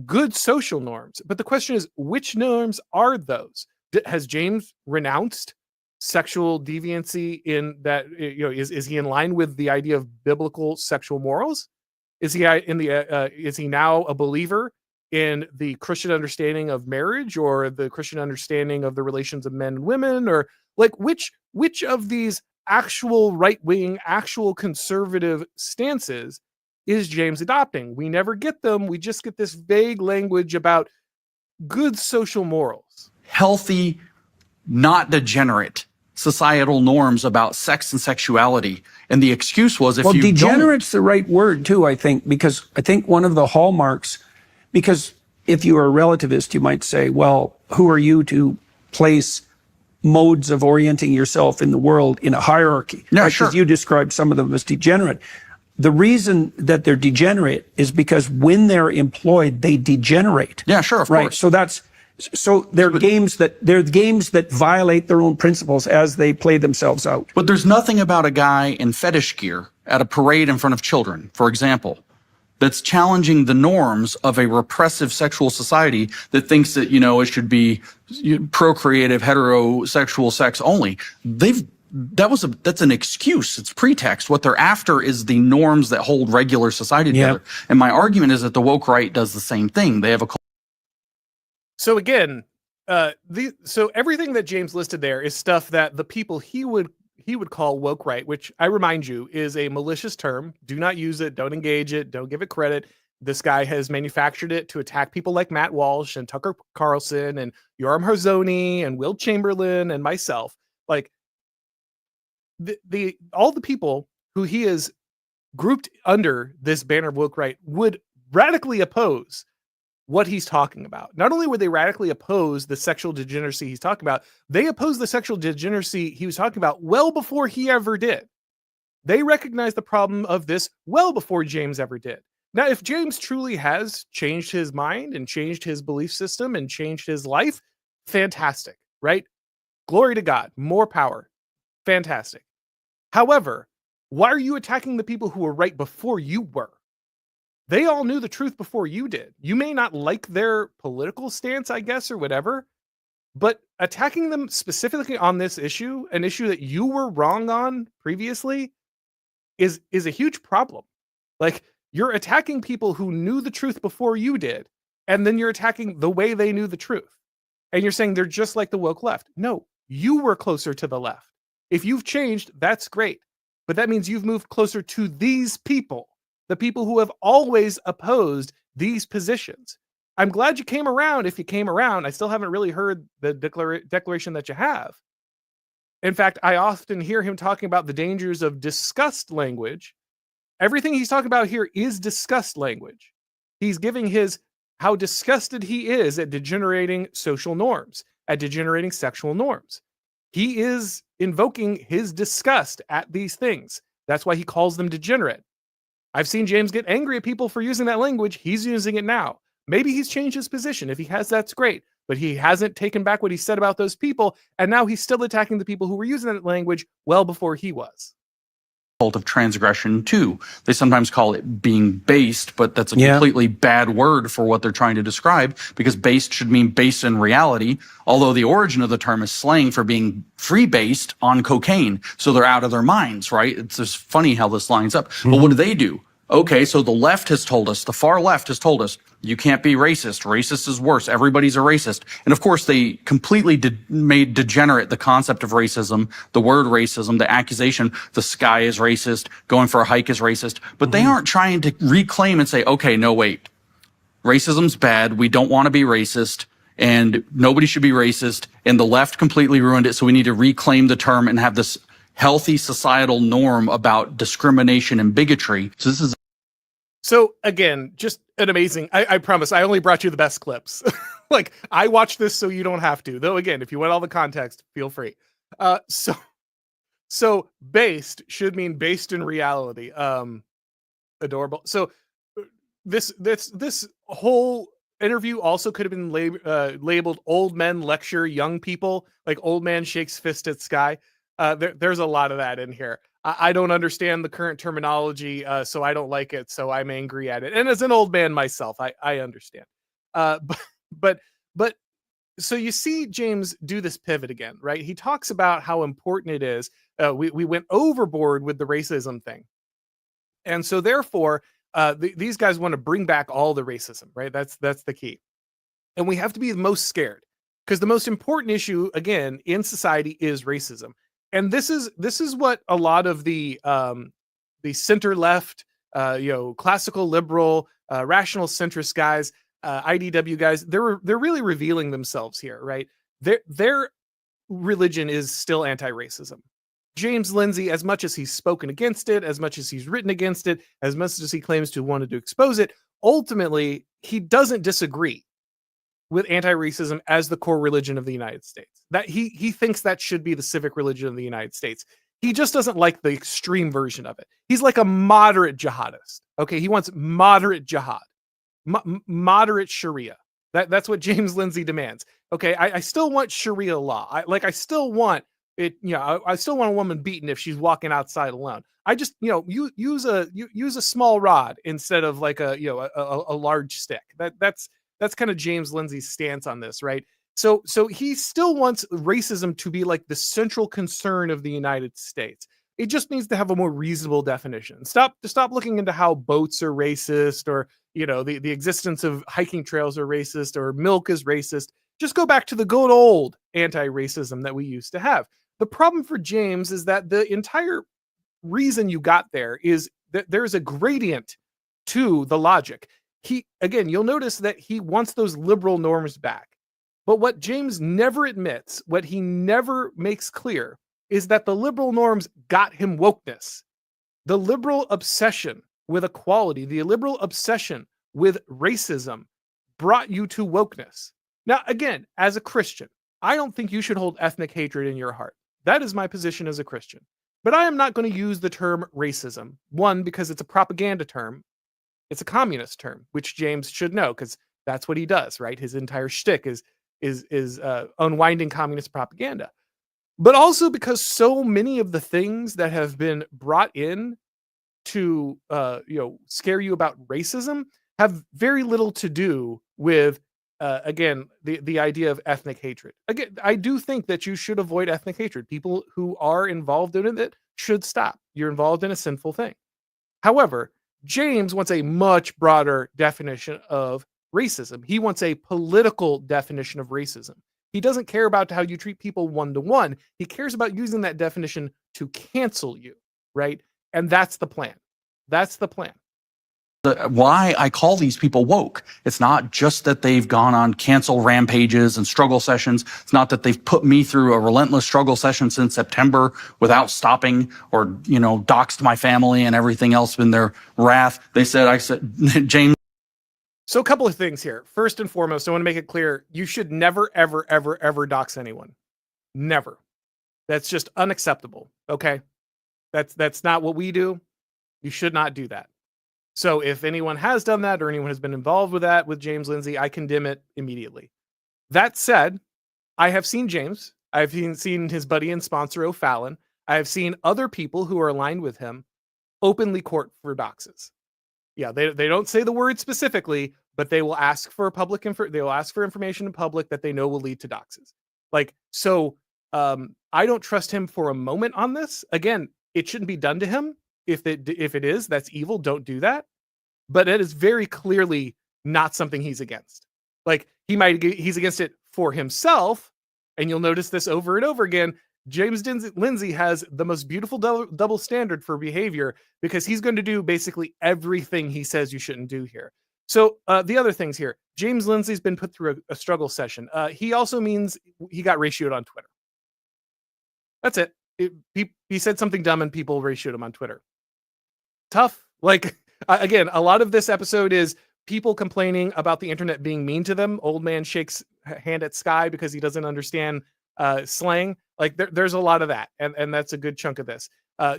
S1: good social norms. But the question is, which norms are those? Has James renounced sexual deviancy in that, is he in line with the idea of biblical sexual morals? Is he is he now a believer in the Christian understanding of marriage, or the Christian understanding of the relations of men and women, or like which of these actual right-wing, actual conservative stances is James adopting? We never get them. We just get this vague language about good social morals.
S2: Healthy, not degenerate societal norms about sex and sexuality. And the excuse was, if you
S3: degenerate's the right word too, I think, because I think one of the hallmarks, because if you are a relativist, you might say, well, who are you to place modes of orienting yourself in the world in a hierarchy?
S2: Yeah,
S3: right?
S2: sure.
S3: Because you described some of them as degenerate. The reason that they're degenerate is because when they're employed, they degenerate.
S2: Yeah, sure, of course.
S3: So they're games that violate their own principles as they play themselves out.
S2: But there's nothing about a guy in fetish gear at a parade in front of children, for example, that's challenging the norms of a repressive sexual society that thinks that, it should be procreative, heterosexual sex only. That's an excuse. It's pretext. What they're after is the norms that hold regular society together. And my argument is that the woke right does the same thing. They have a.
S1: So again, so everything that James listed there is stuff that the people he would call woke right, which I remind you is a malicious term. Do not use it. Don't engage it. Don't give it credit. This guy has manufactured it to attack people like Matt Walsh and Tucker Carlson and Yoram Harzoni and Will Chamberlain and myself. Like all the people who he is grouped under this banner of woke right would radically oppose what he's talking about. Not only would they radically oppose the sexual degeneracy he's talking about, they oppose the sexual degeneracy he was talking about well before he ever did. They recognize the problem of this well before James ever did. Now, if James truly has changed his mind and changed his belief system and changed his life, fantastic, right? Glory to God, more power, fantastic. However, why are you attacking the people who were right before you were? They all knew the truth before you did. You may not like their political stance, I guess, or whatever, but attacking them specifically on this issue, an issue that you were wrong on previously, is a huge problem. Like, you're attacking people who knew the truth before you did, and then you're attacking the way they knew the truth. And you're saying they're just like the woke left. No, you were closer to the left. If you've changed, that's great. But that means you've moved closer to these people. The people who have always opposed these positions. I'm glad you came around. If you came around, I still haven't really heard the declaration that you have. In fact, I often hear him talking about the dangers of disgust language. Everything he's talking about here is disgust language. He's giving how disgusted he is at degenerating social norms, at degenerating sexual norms. He is invoking his disgust at these things. That's why he calls them degenerate. I've seen James get angry at people for using that language. He's using it now. Maybe he's changed his position. If he has, that's great. But he hasn't taken back what he said about those people. And now he's still attacking the people who were using that language well before he was.
S2: Of transgression too. They sometimes call it being based, but that's a completely bad word for what they're trying to describe, because based should mean based in reality, although the origin of the term is slang for being free-based on cocaine. So they're out of their minds, right? It's just funny how this lines up. But what do? Okay, so the left has told us, the far left has told us, you can't be racist. Racist is worse. Everybody's a racist. And of course, they completely made degenerate the concept of racism, the word racism, the accusation, the sky is racist, going for a hike is racist. But they aren't trying to reclaim and say, okay, no, wait, racism's bad. We don't want to be racist, and nobody should be racist. And the left completely ruined it. So we need to reclaim the term and have this healthy societal norm about discrimination and bigotry. So this is.
S1: So again, just an amazing, I promise I only brought you the best clips. Like, I watched this so you don't have to, though. Again, if you want all the context, feel free. So based should mean based in reality. Adorable. So this whole interview also could have been labeled "Old Men Lecture Young People," like old man shakes fist at sky. There's a lot of that in here. I don't understand the current terminology, so I don't like it. So I'm angry at it. And as an old man myself, I understand. But so you see James do this pivot again, right? He talks about how important it is. We went overboard with the racism thing. And so therefore, these guys want to bring back all the racism, right? That's the key. And we have to be the most scared, because the most important issue, again, in society is racism. And this is what a lot of the center left, classical liberal, rational centrist guys, IDW guys, they're really revealing themselves here, right? Their religion is still anti-racism. James Lindsay, as much as he's spoken against it, as much as he's written against it, as much as he claims to wanted to expose it, ultimately he doesn't disagree with anti-racism as the core religion of the United States. That he thinks that should be the civic religion of the United States. He just doesn't like the extreme version of it. He's like a moderate jihadist. Okay, he wants moderate jihad, moderate Sharia. That's what James Lindsay demands. Okay, I still want Sharia law. I still want it. I still want a woman beaten if she's walking outside alone. I just use a small rod instead of like a large stick. That's kind of James Lindsay's stance on this, right? So he still wants racism to be like the central concern of the United States. It just needs to have a more reasonable definition. Stop looking into how boats are racist, or the existence of hiking trails are racist, or milk is racist. Just go back to the good old anti-racism that we used to have. The problem for James is that the entire reason you got there is that there's a gradient to the logic. You'll notice that he wants those liberal norms back. But what James never admits, what he never makes clear, is that the liberal norms got him wokeness. The liberal obsession with equality, the liberal obsession with racism brought you to wokeness. Now, again, as a Christian, I don't think you should hold ethnic hatred in your heart. That is my position as a Christian. But I am not going to use the term racism. One, because it's a propaganda term. It's a communist term, which James should know, because that's what he does, right? His entire shtick is unwinding communist propaganda. But also because so many of the things that have been brought in to scare you about racism have very little to do with the idea of ethnic hatred. Again, I do think that you should avoid ethnic hatred. People who are involved in it should stop. You're involved in a sinful thing. However, James wants a much broader definition of racism. He wants a political definition of racism. He doesn't care about how you treat people one-to-one. He cares about using that definition to cancel you, right? And that's the plan. That's the plan.
S2: Why I call these people woke. It's not just that they've gone on cancel rampages and struggle sessions. It's not that they've put me through a relentless struggle session since September without stopping, or, doxed my family and everything else in their wrath. I said, James.
S1: So a couple of things here. First and foremost, I want to make it clear, you should never, ever, ever, ever dox anyone. Never. That's just unacceptable. Okay. That's not what we do. You should not do that. So if anyone has done that, or anyone has been involved with that with James Lindsay, I condemn it immediately. That said, I have seen James. I've seen his buddy and sponsor O'Fallon. I have seen other people who are aligned with him openly court for doxes. Yeah, they don't say the word specifically, but they will ask for they will ask for information in public that they know will lead to doxes. I don't trust him for a moment on this. Again, it shouldn't be done to him. If it is, that's evil. Don't do that. But it is very clearly not something he's against. Like, he's against it for himself. And you'll notice this over and over again. James Lindsay has the most beautiful double standard for behavior, because he's going to do basically everything he says you shouldn't do here. So the other things here, James Lindsay's been put through a struggle session. He also means he got ratioed on Twitter. That's it. He said something dumb and people ratioed him on Twitter. Tough. Like, again, a lot of this episode is people complaining about the internet being mean to them. Old man shakes hand at sky because he doesn't understand slang. Like there's a lot of that. And that's a good chunk of this.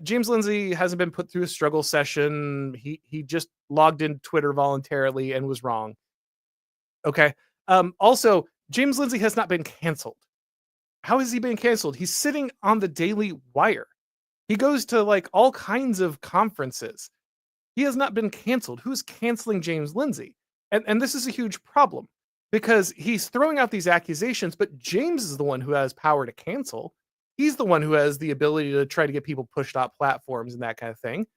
S1: James Lindsay hasn't been put through a struggle session. He just logged in Twitter voluntarily and was wrong. Okay. Also, James Lindsay has not been canceled. How has he been canceled? He's sitting on the Daily Wire. He goes to like all kinds of conferences. He has not been canceled. Who's canceling James Lindsay? And this is a huge problem because he's throwing out these accusations, but James is the one who has power to cancel. He's the one who has the ability to try to get people pushed off platforms and that kind of thing.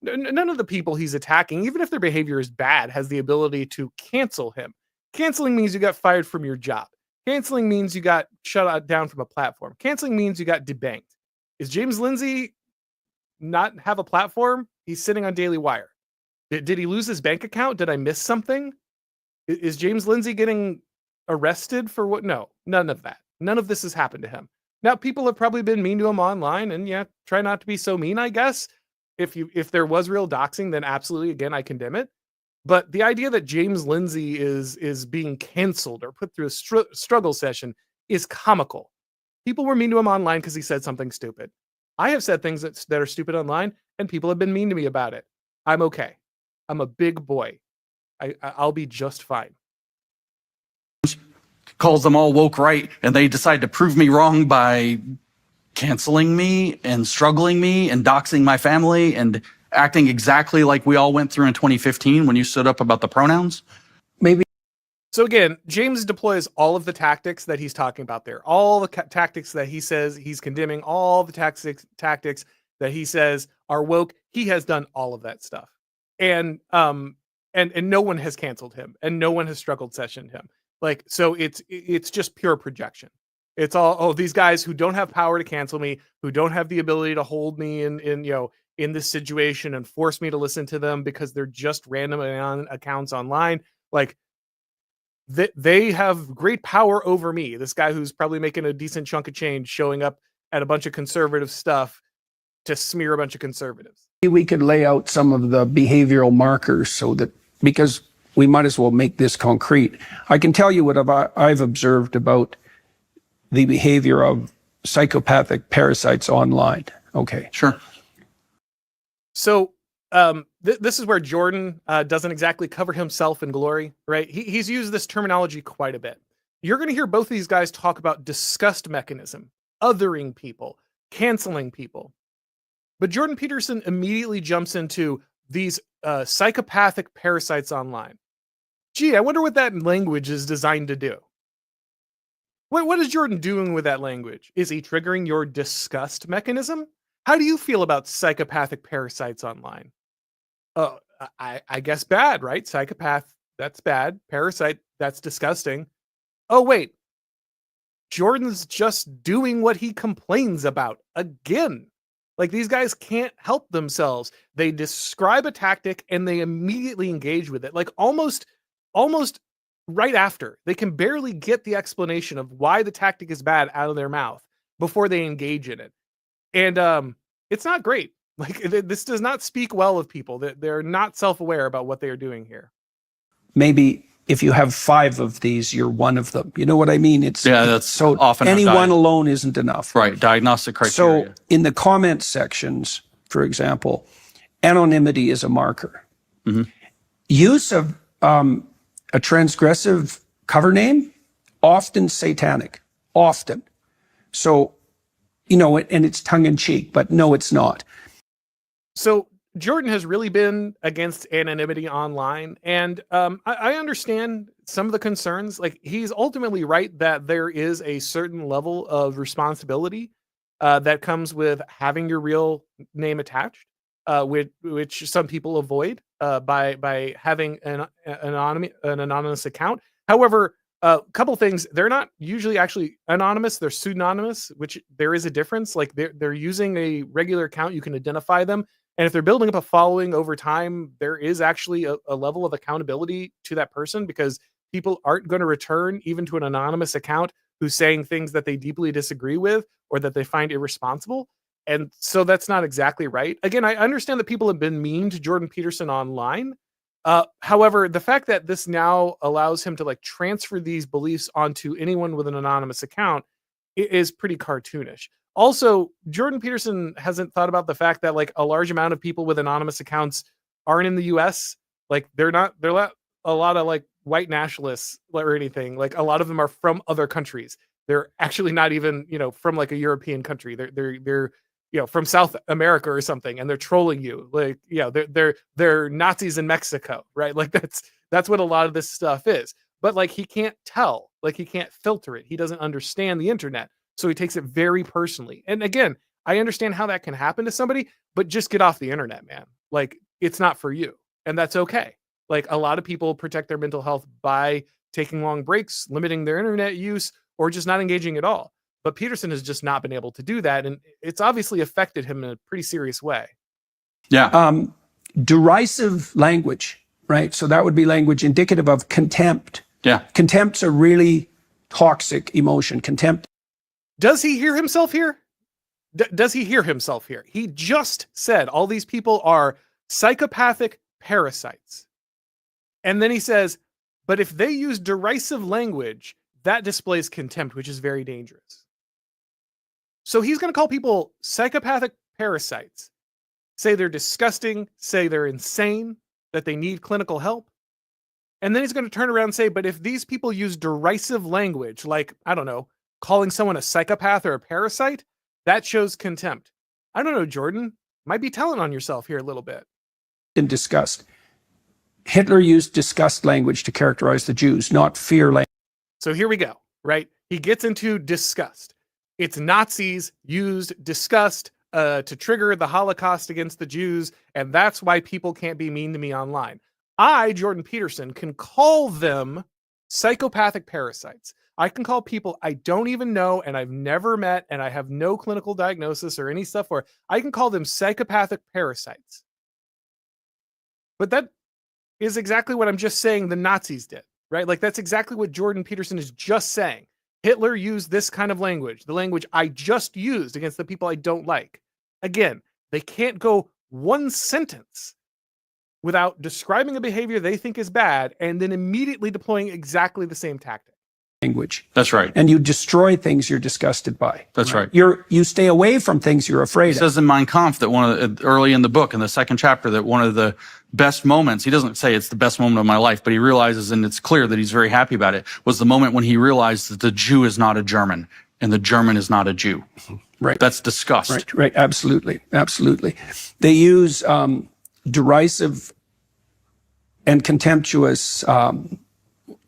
S1: None of the people he's attacking, even if their behavior is bad, has the ability to cancel him. Canceling means you got fired from your job. Canceling means you got shut down from a platform. Canceling means you got debanked. Is James Lindsay not have a platform? He's sitting on Daily Wire. Did he lose his bank account? Did I miss something? Is James Lindsay getting arrested for what? No, none of that. None of this has happened to him. Now, people have probably been mean to him online, and yeah, try not to be so mean, I guess. If there was real doxing, then absolutely, again, I condemn it. But the idea that James Lindsay is being canceled or put through a struggle session is comical. People were mean to him online because he said something stupid. I have said things that are stupid online, and people have been mean to me about it. I'm okay. I'm a big boy. I'll be just fine.
S2: Calls them all woke right, and they decide to prove me wrong by canceling me and struggling me and doxing my family and acting exactly like we all went through in 2015 when you stood up about the pronouns.
S3: Maybe.
S1: So again, James deploys all of the tactics that he's talking about there. All the tactics that he says he's condemning, all the tactics that he says are woke. He has done all of that stuff. And no one has canceled him and no one has struggled sessioned him. Like, so it's just pure projection. It's all, these guys who don't have power to cancel me, who don't have the ability to hold me in this situation and force me to listen to them because they're just random accounts online. Like, they have great power over me. This guy who's probably making a decent chunk of change showing up at a bunch of conservative stuff to smear a bunch of conservatives.
S3: We could lay out some of the behavioral markers so that, because we might as well make this concrete. I can tell you what I've observed about the behavior of psychopathic parasites online. Okay.
S2: Sure.
S1: So this is where Jordan doesn't exactly cover himself in glory, right? He's used this terminology quite a bit. You're going to hear both of these guys talk about disgust mechanism, othering people, canceling people. But Jordan Peterson immediately jumps into these psychopathic parasites online. Gee, I wonder what that language is designed to do. What is Jordan doing with that language? Is he triggering your disgust mechanism? How do you feel about psychopathic parasites online? I guess bad, right? Psychopath, that's bad. Parasite, that's disgusting. Oh, wait. Jordan's just doing what he complains about again. Like, these guys can't help themselves. They describe a tactic and they immediately engage with it. Like almost right after. They can barely get the explanation of why the tactic is bad out of their mouth before they engage in it. And it's not great. Like, this does not speak well of people. They're not self-aware about what they are doing here.
S3: Maybe if you have 5 of these, you're one of them. You know what I mean?
S2: That's
S3: so
S2: often
S3: any one alone isn't enough.
S2: Right. Diagnostic criteria.
S3: So in the comment sections, for example, anonymity is a marker.
S2: Mm-hmm.
S3: Use of a transgressive cover name, often satanic, often. So, and it's tongue in cheek, but no, it's not.
S1: So Jordan has really been against anonymity online. And I understand some of the concerns. Like, he's ultimately right that there is a certain level of responsibility that comes with having your real name attached, which some people avoid by having an anonymous account. However, a couple things, they're not usually actually anonymous, they're pseudonymous, which there is a difference. Like, they're using a regular account, you can identify them. And if they're building up a following over time, there is actually a level of accountability to that person, because people aren't going to return even to an anonymous account who's saying things that they deeply disagree with or that they find irresponsible. And so that's not exactly right. Again, I understand that people have been mean to Jordan Peterson online. However, the fact that this now allows him to like transfer these beliefs onto anyone with an anonymous account is pretty cartoonish. Also, Jordan Peterson hasn't thought about the fact that like a large amount of people with anonymous accounts aren't in the US. Like they're not a lot of like white nationalists or anything. Like a lot of them are from other countries. They're actually not even, from like a European country. They're from South America or something, and they're trolling you. Like, they're Nazis in Mexico, right? Like that's what a lot of this stuff is. But like he can't tell, like he can't filter it. He doesn't understand the internet. So he takes it very personally. And again, I understand how that can happen to somebody, but just get off the internet, man. Like it's not for you. And that's okay. Like a lot of people protect their mental health by taking long breaks, limiting their internet use, or just not engaging at all. But Peterson has just not been able to do that. And it's obviously affected him in a pretty serious way.
S2: Yeah.
S3: Derisive language, right? So that would be language indicative of contempt.
S2: Yeah.
S3: Contempt's a really toxic emotion. Contempt.
S1: Does he hear himself here? Does he hear himself here? He just said all these people are psychopathic parasites. And then he says, but if they use derisive language, that displays contempt, which is very dangerous. So he's going to call people psychopathic parasites, say they're disgusting, say they're insane, that they need clinical help. And then he's going to turn around and say, but if these people use derisive language, like, I don't know, calling someone a psychopath or a parasite, that shows contempt. I don't know, Jordan. Might be telling on yourself here a little bit.
S3: In disgust. Hitler used disgust language to characterize the Jews, not fear language.
S1: So here we go, right? He gets into disgust. It's Nazis used disgust to trigger the Holocaust against the Jews, and that's why people can't be mean to me online. I, Jordan Peterson, can call them psychopathic parasites. I can call people I don't even know and I've never met and I have no clinical diagnosis or any stuff for. I can call them psychopathic parasites. But that is exactly what I'm just saying the Nazis did, right? Like that's exactly what Jordan Peterson is just saying. Hitler used this kind of language, the language I just used against the people I don't like. Again, they can't go one sentence without describing a behavior they think is bad and then immediately deploying exactly the same tactic.
S3: Language.
S2: That's right.
S3: And you destroy things you're disgusted by.
S2: That's right.
S3: You stay away from things you're afraid of.
S2: He says in Mein Kampf that early in the book, in the second chapter, that one of the best moments, he doesn't say it's the best moment of my life, but he realizes, and it's clear that he's very happy about it, was the moment when he realized that the Jew is not a German and the German is not a Jew.
S3: Right.
S2: That's disgust.
S3: Right. Absolutely. They use derisive and contemptuous,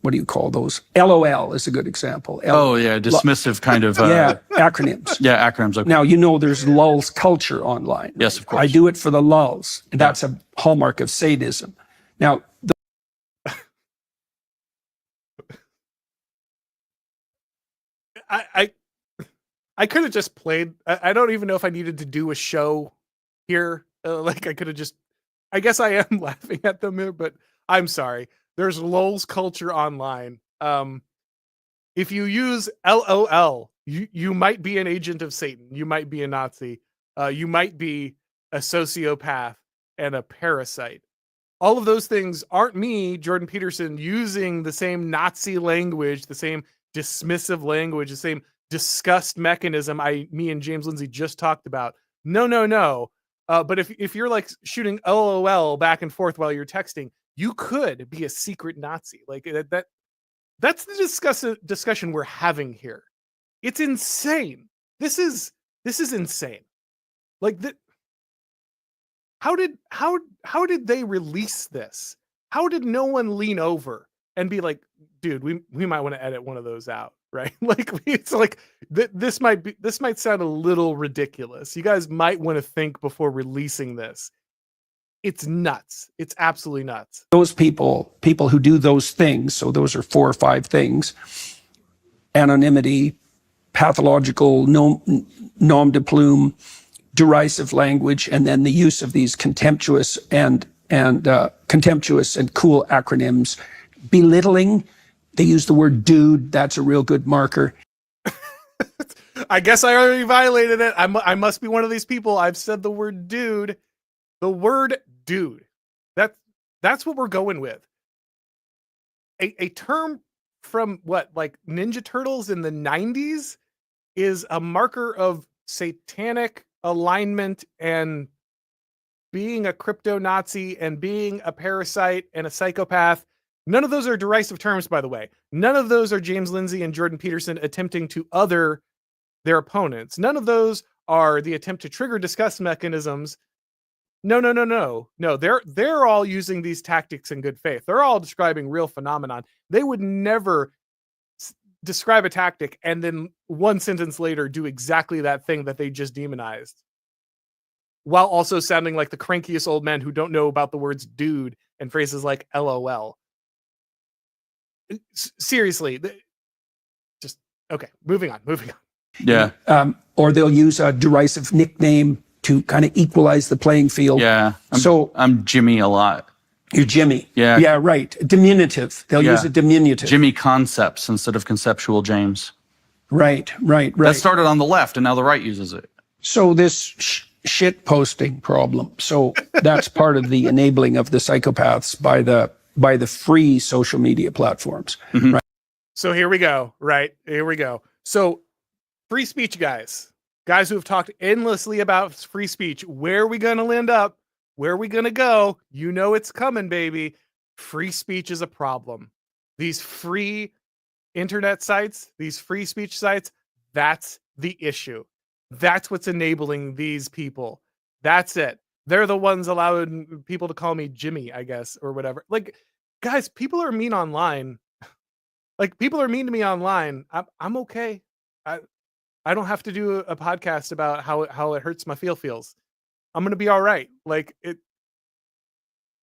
S3: what do you call those? LOL is a good example.
S2: Dismissive kind of...
S3: acronyms.
S2: Yeah, acronyms. Okay.
S3: Now, there's lulz culture online.
S2: Yes, of course.
S3: I do it for the lulz. And that's a hallmark of sadism. Now,
S1: I could have just played. I don't even know if I needed to do a show here. Like I could have just, I guess I am laughing at them here, but I'm sorry. There's lulz culture online. If you use LOL, you might be an agent of Satan. You might be a Nazi. You might be a sociopath and a parasite. All of those things aren't me, Jordan Peterson, using the same Nazi language, the same dismissive language, the same disgust mechanism me and James Lindsay just talked about. No. But if you're like shooting LOL back and forth while you're texting, you could be a secret Nazi. Like that's the discussion we're having here. It's insane. This is insane. Like how did they release this? How did no one lean over and be like, dude, we might want to edit one of those out, right? Like it's like this might sound a little ridiculous. You guys might want to think before releasing this. It's nuts. It's absolutely nuts.
S3: Those people who do those things, so those are 4 or 5 things: anonymity, pathological nom de plume, derisive language, and then the use of these contemptuous and cool acronyms, belittling. They use the word dude. That's a real good marker.
S1: I guess I already violated it. I must be one of these people. I've said the word dude. The word dude. That's what we're going with. A term from what, like Ninja Turtles in the 90s is a marker of satanic alignment and being a crypto Nazi and being a parasite and a psychopath. None of those are derisive terms, by the way. None of those are James Lindsay and Jordan Peterson attempting to other their opponents. None of those are the attempt to trigger disgust mechanisms. No. They're all using these tactics in good faith. They're all describing real phenomenon. They would never describe a tactic and then one sentence later do exactly that thing that they just demonized, while also sounding like the crankiest old men who don't know about the words dude and phrases like LOL. Seriously, just okay. Moving on.
S2: Yeah.
S3: Or they'll use a derisive nickname to kind of equalize the playing field.
S2: Yeah. I'm Jimmy a lot.
S3: You're Jimmy.
S2: Yeah.
S3: Yeah, right. Diminutive. They'll use a diminutive.
S2: Jimmy Concepts instead of Conceptual James.
S3: Right.
S2: That started on the left and now the right uses it.
S3: So this shit posting problem. So that's part of the enabling of the psychopaths by the free social media platforms.
S2: Mm-hmm.
S3: Right.
S1: So here we go. Right. Here we go. So free speech guys who have talked endlessly about free speech. Where are we going to end up? Where are we going to go? You know it's coming, baby. Free speech is a problem. These free internet sites, these free speech sites, that's the issue. That's what's enabling these people. That's it. They're the ones allowing people to call me Jimmy, I guess, or whatever. Like, guys, people are mean online. Like, people are mean to me online. I'm okay. I don't have to do a podcast about how it hurts my feels. I'm gonna be all right. Like it.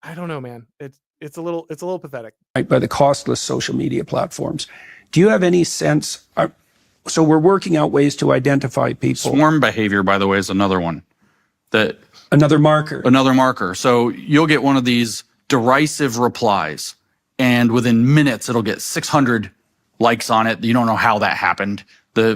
S1: I don't know, man. It's a little pathetic.
S3: Right, by the costless social media platforms. Do you have any sense? So we're working out ways to identify people.
S2: Swarm behavior, by the way, is another one.
S3: Another marker. So you'll get one of these derisive replies, and within minutes it'll get 600 likes on it. You don't know how that happened.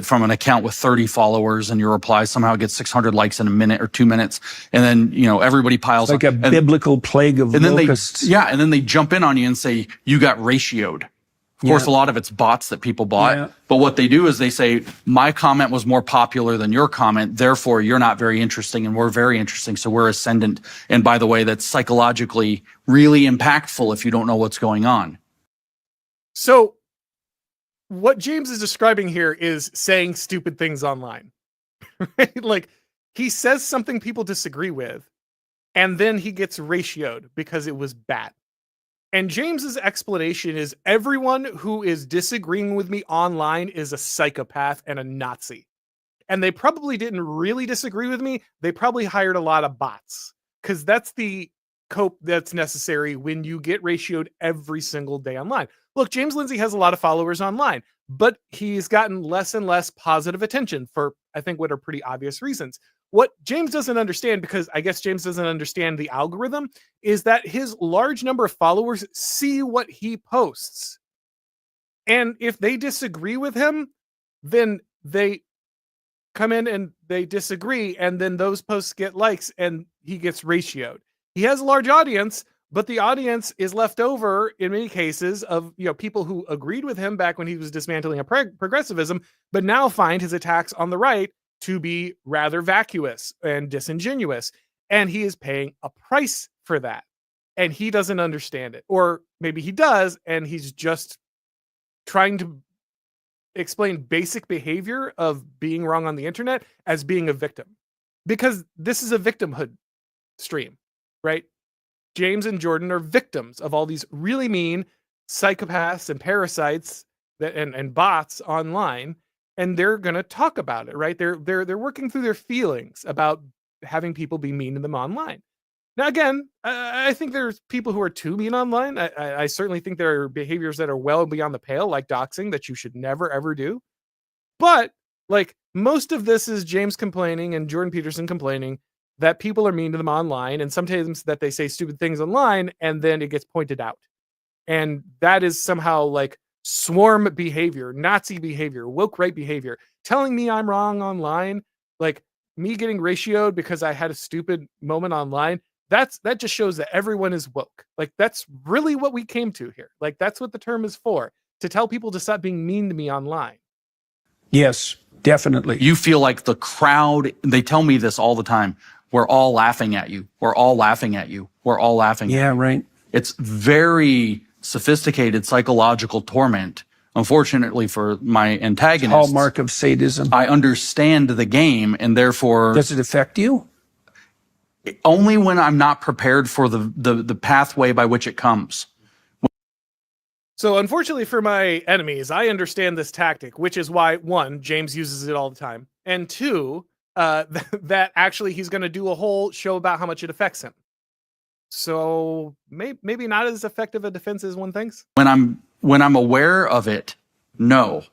S3: From an account with 30 followers, and your reply somehow gets 600 likes in a minute or 2 minutes, and then everybody piles like
S2: on.
S3: A biblical plague of locusts.
S2: And then they jump in on you and say you got ratioed. Of course, a lot of it's bots that people bought. But what they do is they say my comment was more popular than your comment, therefore you're not very interesting, and we're very interesting, so we're ascendant. And by the way, that's psychologically really impactful if you don't know what's going on.
S1: So what James is describing here is saying stupid things online, right? Like he says something people disagree with, and then he gets ratioed because it was bad. And James's explanation is everyone who is disagreeing with me online is a psychopath and a Nazi. And they probably didn't really disagree with me. They probably hired a lot of bots, because that's the cope that's necessary when you get ratioed every single day online. Look, James Lindsay has a lot of followers online, but he's gotten less and less positive attention for, I think, what are pretty obvious reasons. What James doesn't understand, because I guess James doesn't understand the algorithm, is that his large number of followers see what he posts. And if they disagree with him, then they come in and they disagree, and then those posts get likes and he gets ratioed. He has a large audience, but the audience is left over in many cases of people who agreed with him back when he was dismantling progressivism, but now find his attacks on the right to be rather vacuous and disingenuous. And he is paying a price for that. And he doesn't understand it. Or maybe he does, and he's just trying to explain basic behavior of being wrong on the internet as being a victim. Because this is a victimhood stream, right? James and Jordan are victims of all these really mean psychopaths and parasites and bots online, and they're going to talk about it, right? They're working through their feelings about having people be mean to them online. Now, again, I think there's people who are too mean online. I certainly think there are behaviors that are well beyond the pale, like doxing, that you should never, ever do. But Like, most of this is James complaining and Jordan Peterson complaining that people are mean to them online, and sometimes that they say stupid things online, and then it gets pointed out. And that is somehow like swarm behavior, Nazi behavior, woke right behavior, telling me I'm wrong online, like me getting ratioed because I had a stupid moment online. That just shows that everyone is woke. Like, that's really what we came to here. Like, that's what the term is for, to tell people to stop being mean to me online.
S3: Yes, definitely.
S2: You feel like the crowd, they tell me this all the time. We're all laughing at you. We're all laughing at you. We're all laughing at you.
S3: Yeah, right.
S2: It's very sophisticated psychological torment. Unfortunately for my antagonist,
S3: Hallmark of sadism.
S2: I understand the game, and therefore
S3: Does it affect you?
S2: only when I'm not prepared for the pathway by which it comes.
S1: So unfortunately for my enemies, I understand this tactic, which is why, one, James uses it all the time, and two, that actually he's going to do a whole show about how much it affects him. So maybe not as effective a defense as one thinks.
S2: When I'm aware of it, no.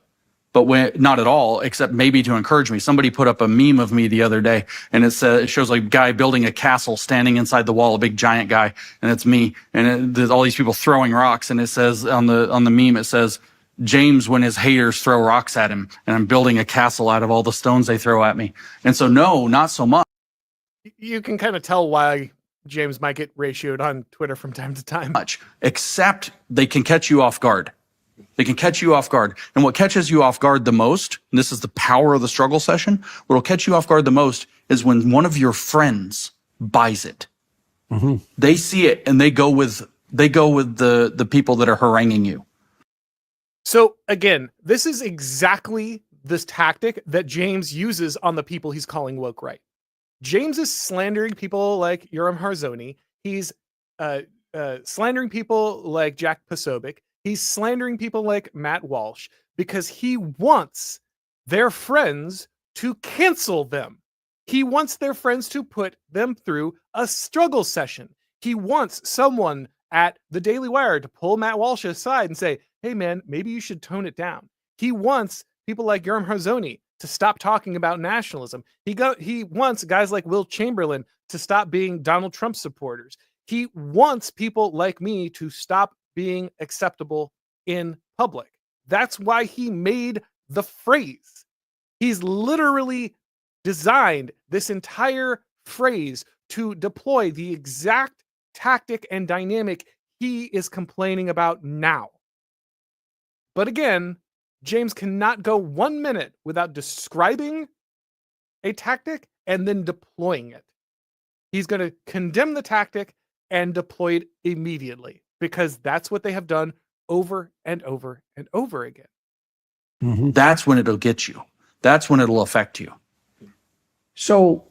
S2: But when not at all, except maybe to encourage me. Somebody put up a meme of me the other day, and it shows like a guy building a castle standing inside the wall, a big giant guy, and it's me. And there's all these people throwing rocks, and it says on the meme, it says, James when his haters throw rocks at him, and I'm building a castle out of all the stones they throw at me. And so no, not so much.
S1: You can kind of tell why James might get ratioed on Twitter from time to time.
S2: Except they can catch you off guard. They can catch you off guard. And what catches you off guard the most, and this is the power of the struggle session, what will catch you off guard the most is when one of your friends buys it. Mm-hmm. They see it and they go with the people that are haranguing you.
S1: So again, this is exactly this tactic that James uses on the people he's calling woke right. James is slandering people like Auron Harzoni. He's slandering people like Jack Posobiec. He's slandering people like Matt Walsh because he wants their friends to cancel them. He wants their friends to put them through a struggle session. He wants someone at the Daily Wire to pull Matt Walsh aside and say, hey man, maybe you should tone it down. He wants people like Auron Harzoni to stop talking about nationalism. He wants guys like Will Chamberlain to stop being Donald Trump supporters. He wants people like me to stop being acceptable in public. That's why he made the phrase. He's literally designed this entire phrase to deploy the exact tactic and dynamic he is complaining about now. But again, James cannot go 1 minute without describing a tactic and then deploying it. He's going to condemn the tactic and deploy it immediately because that's what they have done over and over and over again.
S2: Mm-hmm. That's when it'll get you. That's when it'll affect you.
S3: So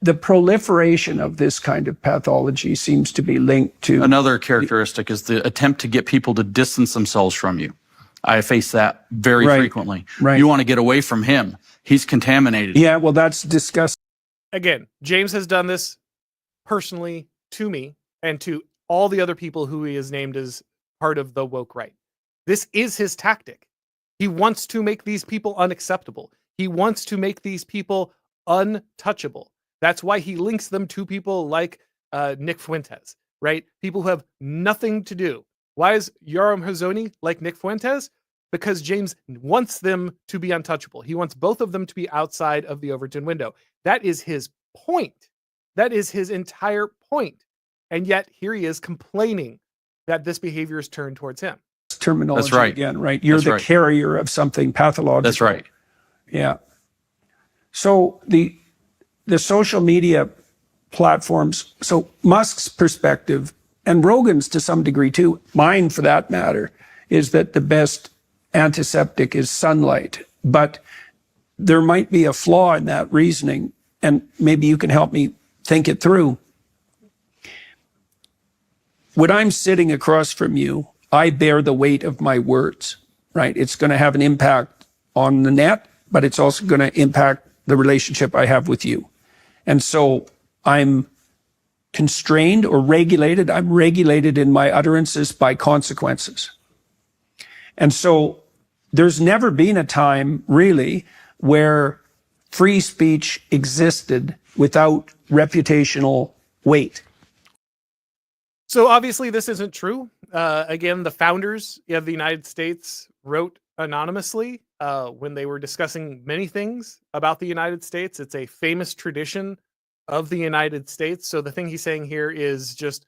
S3: the proliferation of this kind of pathology seems to be linked to...
S2: Another characteristic is the attempt to get people to distance themselves from you. I face that very frequently. Right. You want to get away from him. He's contaminated.
S3: Yeah, well, that's disgusting.
S1: Again, James has done this personally to me and to all the other people who he has named as part of the woke right. This is his tactic. He wants to make these people unacceptable. He wants to make these people untouchable. That's why he links them to people like Nick Fuentes, right? People who have nothing to do. Why is Auron Harzoni like Nick Fuentes? Because James wants them to be untouchable. He wants both of them to be outside of the Overton window. That is his point. That is his entire point. And yet here he is complaining that this behavior is turned towards him.
S3: Terminology
S2: That's right.
S3: Again, right? You're the carrier of something pathological.
S2: That's right.
S3: Yeah. So the social media platforms, so Musk's perspective, and Rogan's to some degree too, mine for that matter, is that the best antiseptic is sunlight. But there might be a flaw in that reasoning, and maybe you can help me think it through. When I'm sitting across from you, I bear the weight of my words, right? It's going to have an impact on the net, but it's also going to impact the relationship I have with you. And so I'm constrained or regulated. I'm regulated in my utterances by consequences. And so there's never been a time really where free speech existed without reputational weight.
S1: So obviously this isn't true. Again, the founders of the United States wrote anonymously when they were discussing many things about the United States. It's a famous tradition of the United States. So the thing he's saying here is just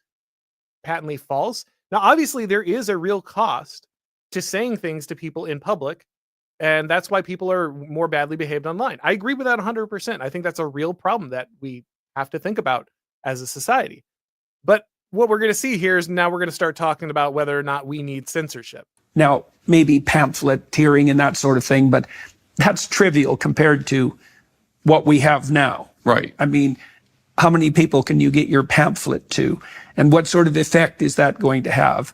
S1: patently false. Now, obviously, there is a real cost to saying things to people in public, and that's why people are more badly behaved online. I agree with that 100%. I think that's a real problem that we have to think about as a society. But what we're going to see here is now we're going to start talking about whether or not we need censorship.
S3: Now, maybe pamphleteering and that sort of thing, but that's trivial compared to what we have now.
S2: Right.
S3: I mean, how many people can you get your pamphlet to? And what sort of effect is that going to have?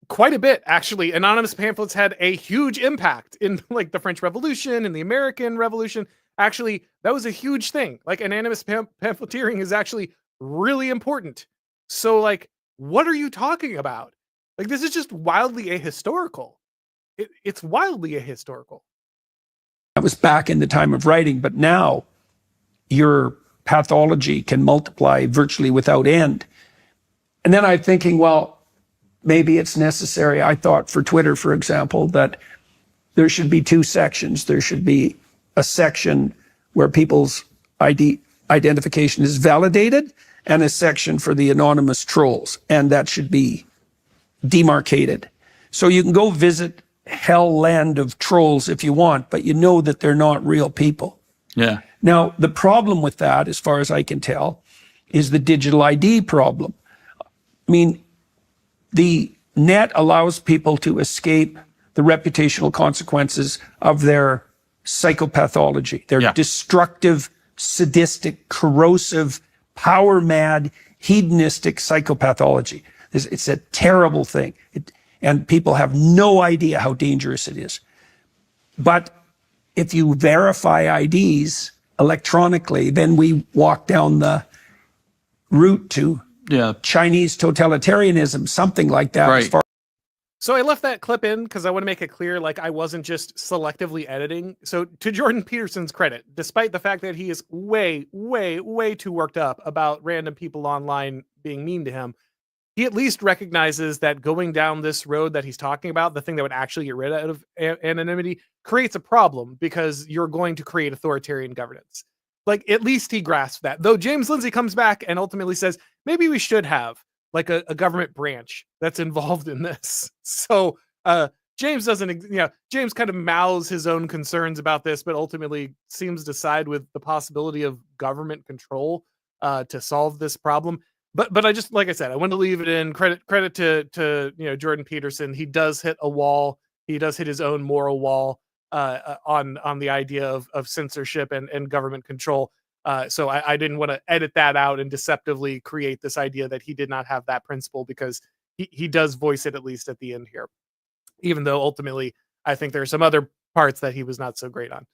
S1: Quite a bit, actually. Anonymous pamphlets had a huge impact in like the French Revolution and the American Revolution. Actually, that was a huge thing. Like anonymous pamphleteering is actually really important. So like, what are you talking about? Like, this is just wildly ahistorical. It's wildly ahistorical.
S3: That was back in the time of writing, but now your pathology can multiply virtually without end. And then I'm thinking, well, maybe it's necessary. I thought for Twitter, for example, that there should be two sections. There should be a section where people's identification is validated and a section for the anonymous trolls. And that should be demarcated. So you can go visit hell land of trolls if you want, but you know that they're not real people.
S2: Yeah.
S3: Now, the problem with that, as far as I can tell, is the digital ID problem. I mean, the net allows people to escape the reputational consequences of their psychopathology, their destructive, sadistic, corrosive, power-mad, hedonistic psychopathology. It's a terrible thing. And people have no idea how dangerous it is. But if you verify IDs electronically, then we walk down the route to Chinese totalitarianism, something like that.
S2: Right.
S1: So I left that clip in because I want to make it clear, like I wasn't just selectively editing. So to Jordan Peterson's credit, despite the fact that he is way, way, way too worked up about random people online being mean to him, he at least recognizes that going down this road that he's talking about, the thing that would actually get rid of anonymity, creates a problem because you're going to create authoritarian governance. Like, at least he grasps that. Though James Lindsay comes back and ultimately says, maybe we should have like a government branch that's involved in this. So James doesn't, James kind of mouths his own concerns about this, but ultimately seems to side with the possibility of government control to solve this problem. But I just, like I said, I want to leave it in credit to Jordan Peterson. He does hit a wall. He does hit his own moral wall on the idea of censorship and government control. So I didn't want to edit that out and deceptively create this idea that he did not have that principle, because he does voice it at least at the end here, even though ultimately I think there are some other parts that he was not so great on.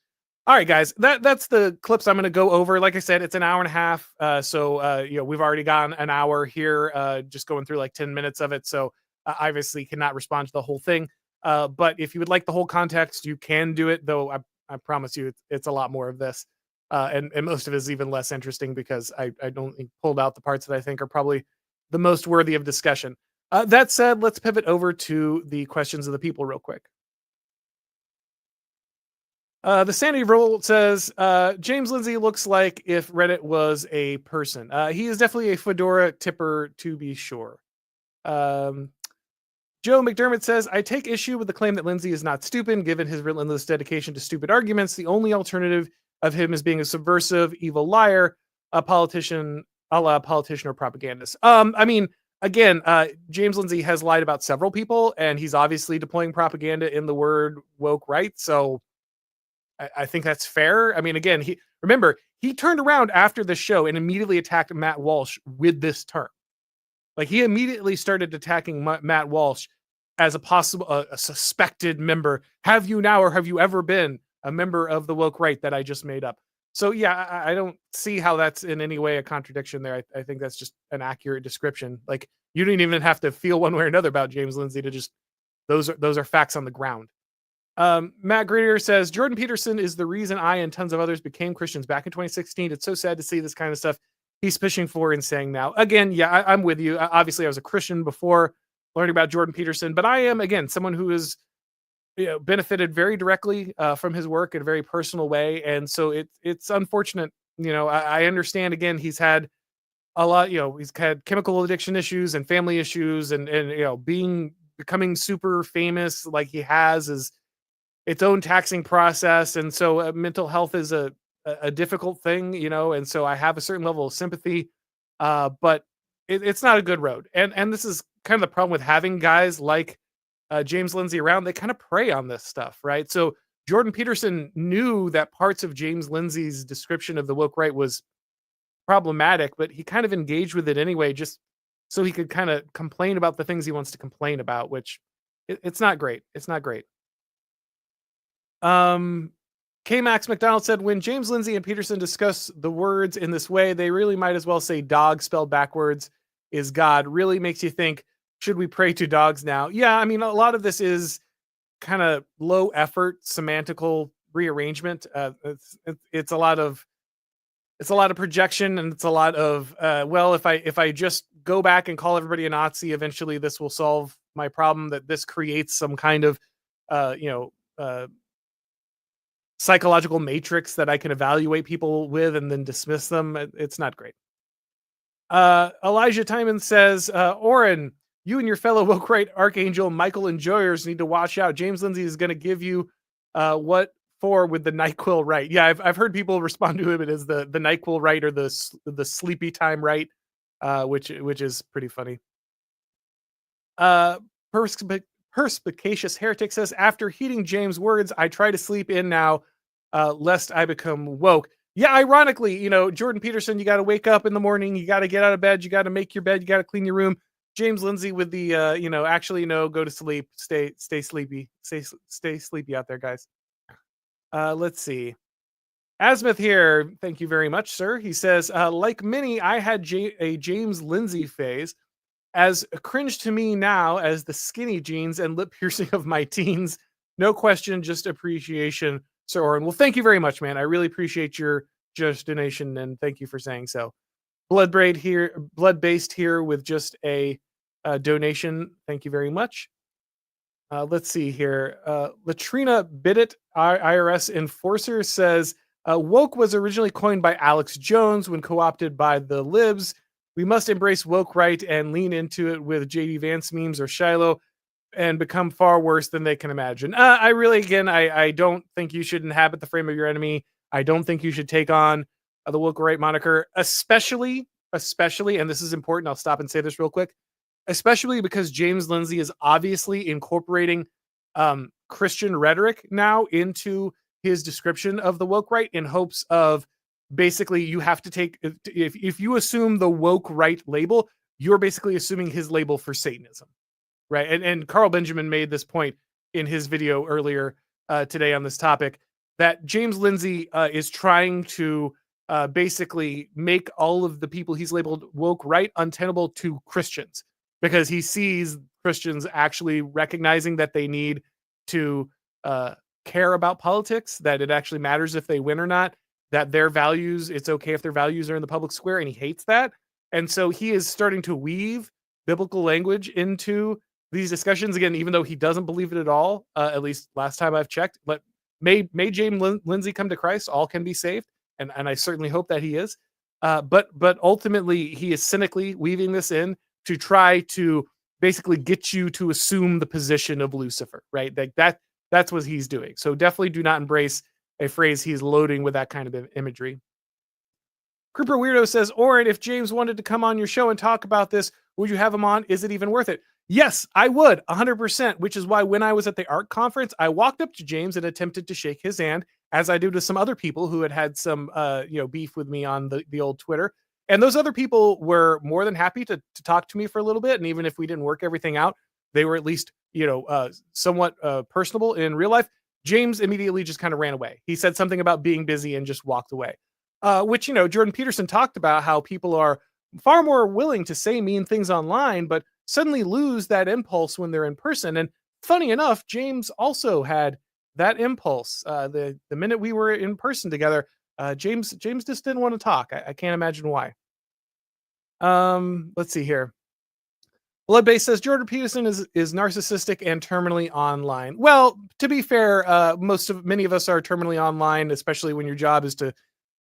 S1: All right, guys, that's the clips I'm going to go over. Like I said, it's an hour and a half. So we've already gone an hour here, just going through like 10 minutes of it. So obviously cannot respond to the whole thing. But if you would like the whole context, you can do it, though I promise you it's a lot more of this. And most of it is even less interesting because I don't pulled out the parts that I think are probably the most worthy of discussion. That said, let's pivot over to the questions of the people real quick. The Sanity Roll says, James Lindsay looks like if Reddit was a person. He is definitely a fedora tipper, to be sure. Joe McDermott says, I take issue with the claim that Lindsay is not stupid, given his relentless dedication to stupid arguments. The only alternative of him is being a subversive, evil liar, a politician or propagandist. I mean, again, James Lindsay has lied about several people, and he's obviously deploying propaganda in the word woke right. So I think that's fair. I mean, again, he turned around after the show and immediately attacked Matt Walsh with this term. Like, he immediately started attacking Matt Walsh as a possible, a suspected member. Have you now, or have you ever been a member of the woke right that I just made up? So yeah, I don't see how that's in any way a contradiction there. I think that's just an accurate description. Like, you didn't even have to feel one way or another about James Lindsay to just, those are facts on the ground. Matt Greer says Jordan Peterson is the reason I and tons of others became Christians back in 2016. It's so sad to see this kind of stuff he's pushing for and saying now. Again, yeah, I'm with you. Obviously, I was a Christian before learning about Jordan Peterson, but I am, again, someone who is, benefited very directly from his work in a very personal way. And so it's unfortunate. I understand, again, he's had a lot, he's had chemical addiction issues and family issues, and becoming super famous like he has is its own taxing process. And so mental health is a difficult thing, and so I have a certain level of sympathy, but it's not a good road. And this is kind of the problem with having guys like James Lindsay around. They kind of prey on this stuff, right? So Jordan Peterson knew that parts of James Lindsay's description of the woke right was problematic, but he kind of engaged with it anyway, just so he could kind of complain about the things he wants to complain about, which it's not great. It's not great. K Max McDonald said, when James Lindsay and Peterson discuss the words in this way, they really might as well say dog spelled backwards is God. Really makes you think, should we pray to dogs now? Yeah, I mean, a lot of this is kind of low effort semantical rearrangement. It's a lot of projection, and it's a lot of well, if I just go back and call everybody a Nazi, eventually this will solve my problem. That this creates some kind of psychological matrix that I can evaluate people with and then dismiss them. It's not great. Elijah Timon says, Auron, you and your fellow woke right archangel Michael Enjoyers need to watch out. James Lindsay is going to give you what for with the NyQuil right. Yeah, I've heard people respond to him as the NyQuil right, or the sleepy time right, which is pretty funny. Perspicacious Heretic says, after heeding James' words, I try to sleep in now, lest I become woke. Yeah, ironically, Jordan Peterson, you got to wake up in the morning, you got to get out of bed, you got to make your bed, you got to clean your room. James Lindsay with the, actually, no, go to sleep, stay sleepy, stay sleepy out there, guys. Let's see. Asmith here, thank you very much, sir. He says, like many, I had a James Lindsay phase. As cringe to me now as the skinny jeans and lip piercing of my teens. No question, just appreciation, Sir Auron. Well, thank you very much, man. I really appreciate your just donation, and thank you for saying so. Blood-based here with just a donation. Thank you very much. Let's see here. Latrina Bidit, IRS enforcer, says, woke was originally coined by Alex Jones when co-opted by the libs. We must embrace woke right and lean into it with JD Vance memes or Shiloh and become far worse than they can imagine. I don't think you should inhabit the frame of your enemy. I don't think you should take on the woke right moniker, especially, and this is important, I'll stop and say this real quick, especially because James Lindsay is obviously incorporating Christian rhetoric now into his description of the woke right in hopes of, basically, you have to take, if you assume the woke right label, you're basically assuming his label for Satanism, right? And Carl Benjamin made this point in his video earlier today on this topic, that James Lindsay is trying to basically make all of the people he's labeled woke right untenable to Christians, because he sees Christians actually recognizing that they need to care about politics, that it actually matters if they win or not, that their values, it's okay if their values are in the public square, and he hates that. And so he is starting to weave biblical language into these discussions again, even though he doesn't believe it at all. At least last time I've checked. But may James Lindsay come to Christ, all can be saved, and I certainly hope that he is. But ultimately, he is cynically weaving this in to try to basically get you to assume the position of Lucifer, right? That's what he's doing. So definitely do not embrace a phrase he's loading with that kind of imagery. Creeper Weirdo says, Auron, if James wanted to come on your show and talk about this, would you have him on? Is it even worth it? Yes, I would, 100%, which is why when I was at the ARC conference, I walked up to James and attempted to shake his hand, as I do to some other people who had some beef with me on the old Twitter. And those other people were more than happy to talk to me for a little bit. And even if we didn't work everything out, they were at least, somewhat personable in real life. James immediately just kind of ran away. He said something about being busy and just walked away, which, Jordan Peterson talked about how people are far more willing to say mean things online, but suddenly lose that impulse when they're in person. And funny enough, James also had that impulse. The minute we were in person together, James just didn't want to talk. I can't imagine why. Let's see here. Bloodbase says Jordan Peterson is narcissistic and terminally online. Well, to be fair, many of us are terminally online, especially when your job is to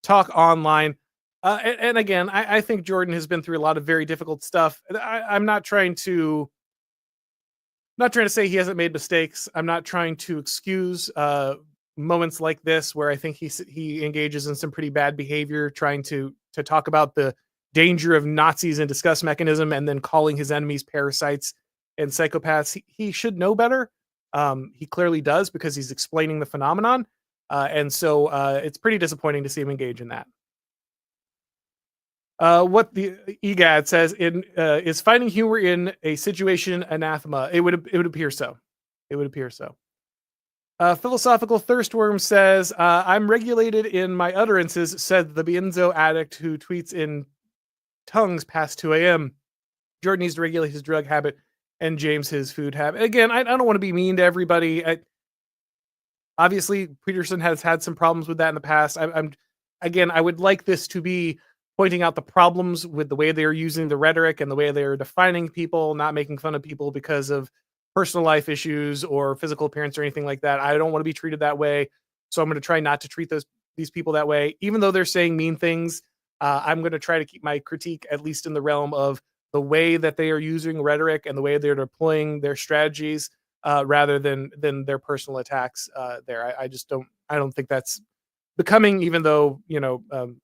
S1: talk online. And again, I think Jordan has been through a lot of very difficult stuff. I'm not trying to say he hasn't made mistakes. I'm not trying to excuse moments like this where I think he engages in some pretty bad behavior, trying to talk about the danger of Nazis and discuss mechanism, and then calling his enemies parasites and psychopaths. He should know better. He clearly does, because he's explaining the phenomenon. And so it's pretty disappointing to see him engage in that. What the EGAD says is finding humor in a situation anathema. It would appear so. It would appear so. Philosophical Thirstworm says, I'm regulated in my utterances, said the benzo addict who tweets in tongues past 2 a.m. Jordan needs to regulate his drug habit and James his food habit. Again, I don't want to be mean to everybody. Obviously, Peterson has had some problems with that in the past. I would like this to be pointing out the problems with the way they are using the rhetoric and the way they are defining people, not making fun of people because of personal life issues or physical appearance or anything like that. I don't want to be treated that way. So I'm going to try not to treat these people that way. Even though they're saying mean things, I'm going to try to keep my critique at least in the realm of the way that they are using rhetoric and the way they're deploying their strategies, rather than their personal attacks there. I don't think that's becoming, even though,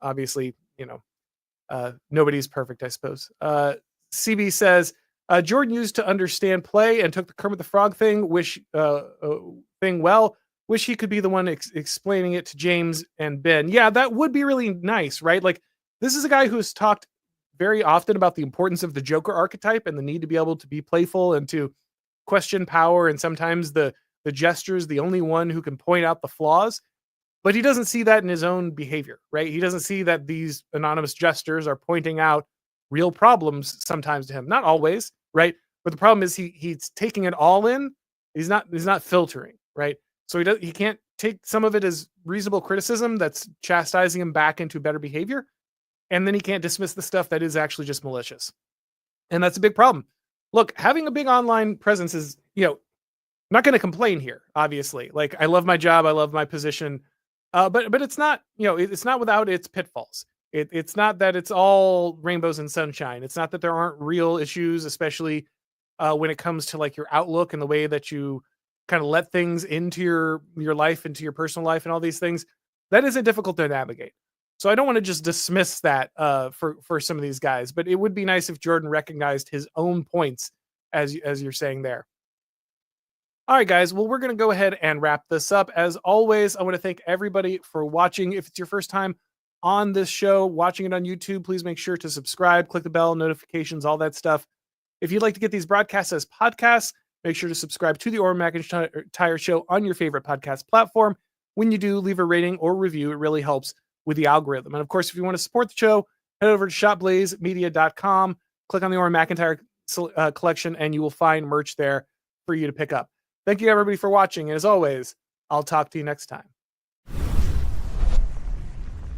S1: obviously, nobody's perfect, I suppose. CB says, Jordan used to understand play and took the Kermit the Frog thing, wish he could be the one explaining it to James and Ben. Yeah, that would be really nice, right? Like, this is a guy who has talked very often about the importance of the Joker archetype and the need to be able to be playful and to question power, and sometimes the jester's the only one who can point out the flaws. But he doesn't see that in his own behavior, right? He doesn't see that these anonymous jesters are pointing out real problems sometimes to him. Not always, right? But the problem is he's taking it all in. He's not filtering, right? So he can't take some of it as reasonable criticism that's chastising him back into better behavior. And then he can't dismiss the stuff that is actually just malicious. And that's a big problem. Look, having a big online presence is, I'm not going to complain here, obviously. Like, I love my job. I love my position. But it's not, it's not without its pitfalls. It's not that it's all rainbows and sunshine. It's not that there aren't real issues, especially when it comes to like your outlook and the way that you kind of let things into your life, into your personal life and all these things. That isn't difficult to navigate. So I don't want to just dismiss that for some of these guys, but it would be nice if Jordan recognized his own points, as you're saying there. All right, guys. Well, we're going to go ahead and wrap this up. As always, I want to thank everybody for watching. If it's your first time on this show, watching it on YouTube, please make sure to subscribe, click the bell, notifications, all that stuff. If you'd like to get these broadcasts as podcasts, make sure to subscribe to the Auron MacIntyre Show on your favorite podcast platform. When you do, leave a rating or review. It really helps with the algorithm. And of course, if you want to support the show, head over to shopblazemedia.com, click on the Auron MacIntyre collection, and you will find merch there for you to pick up. Thank you, everybody, for watching. And as always, I'll talk to you next time.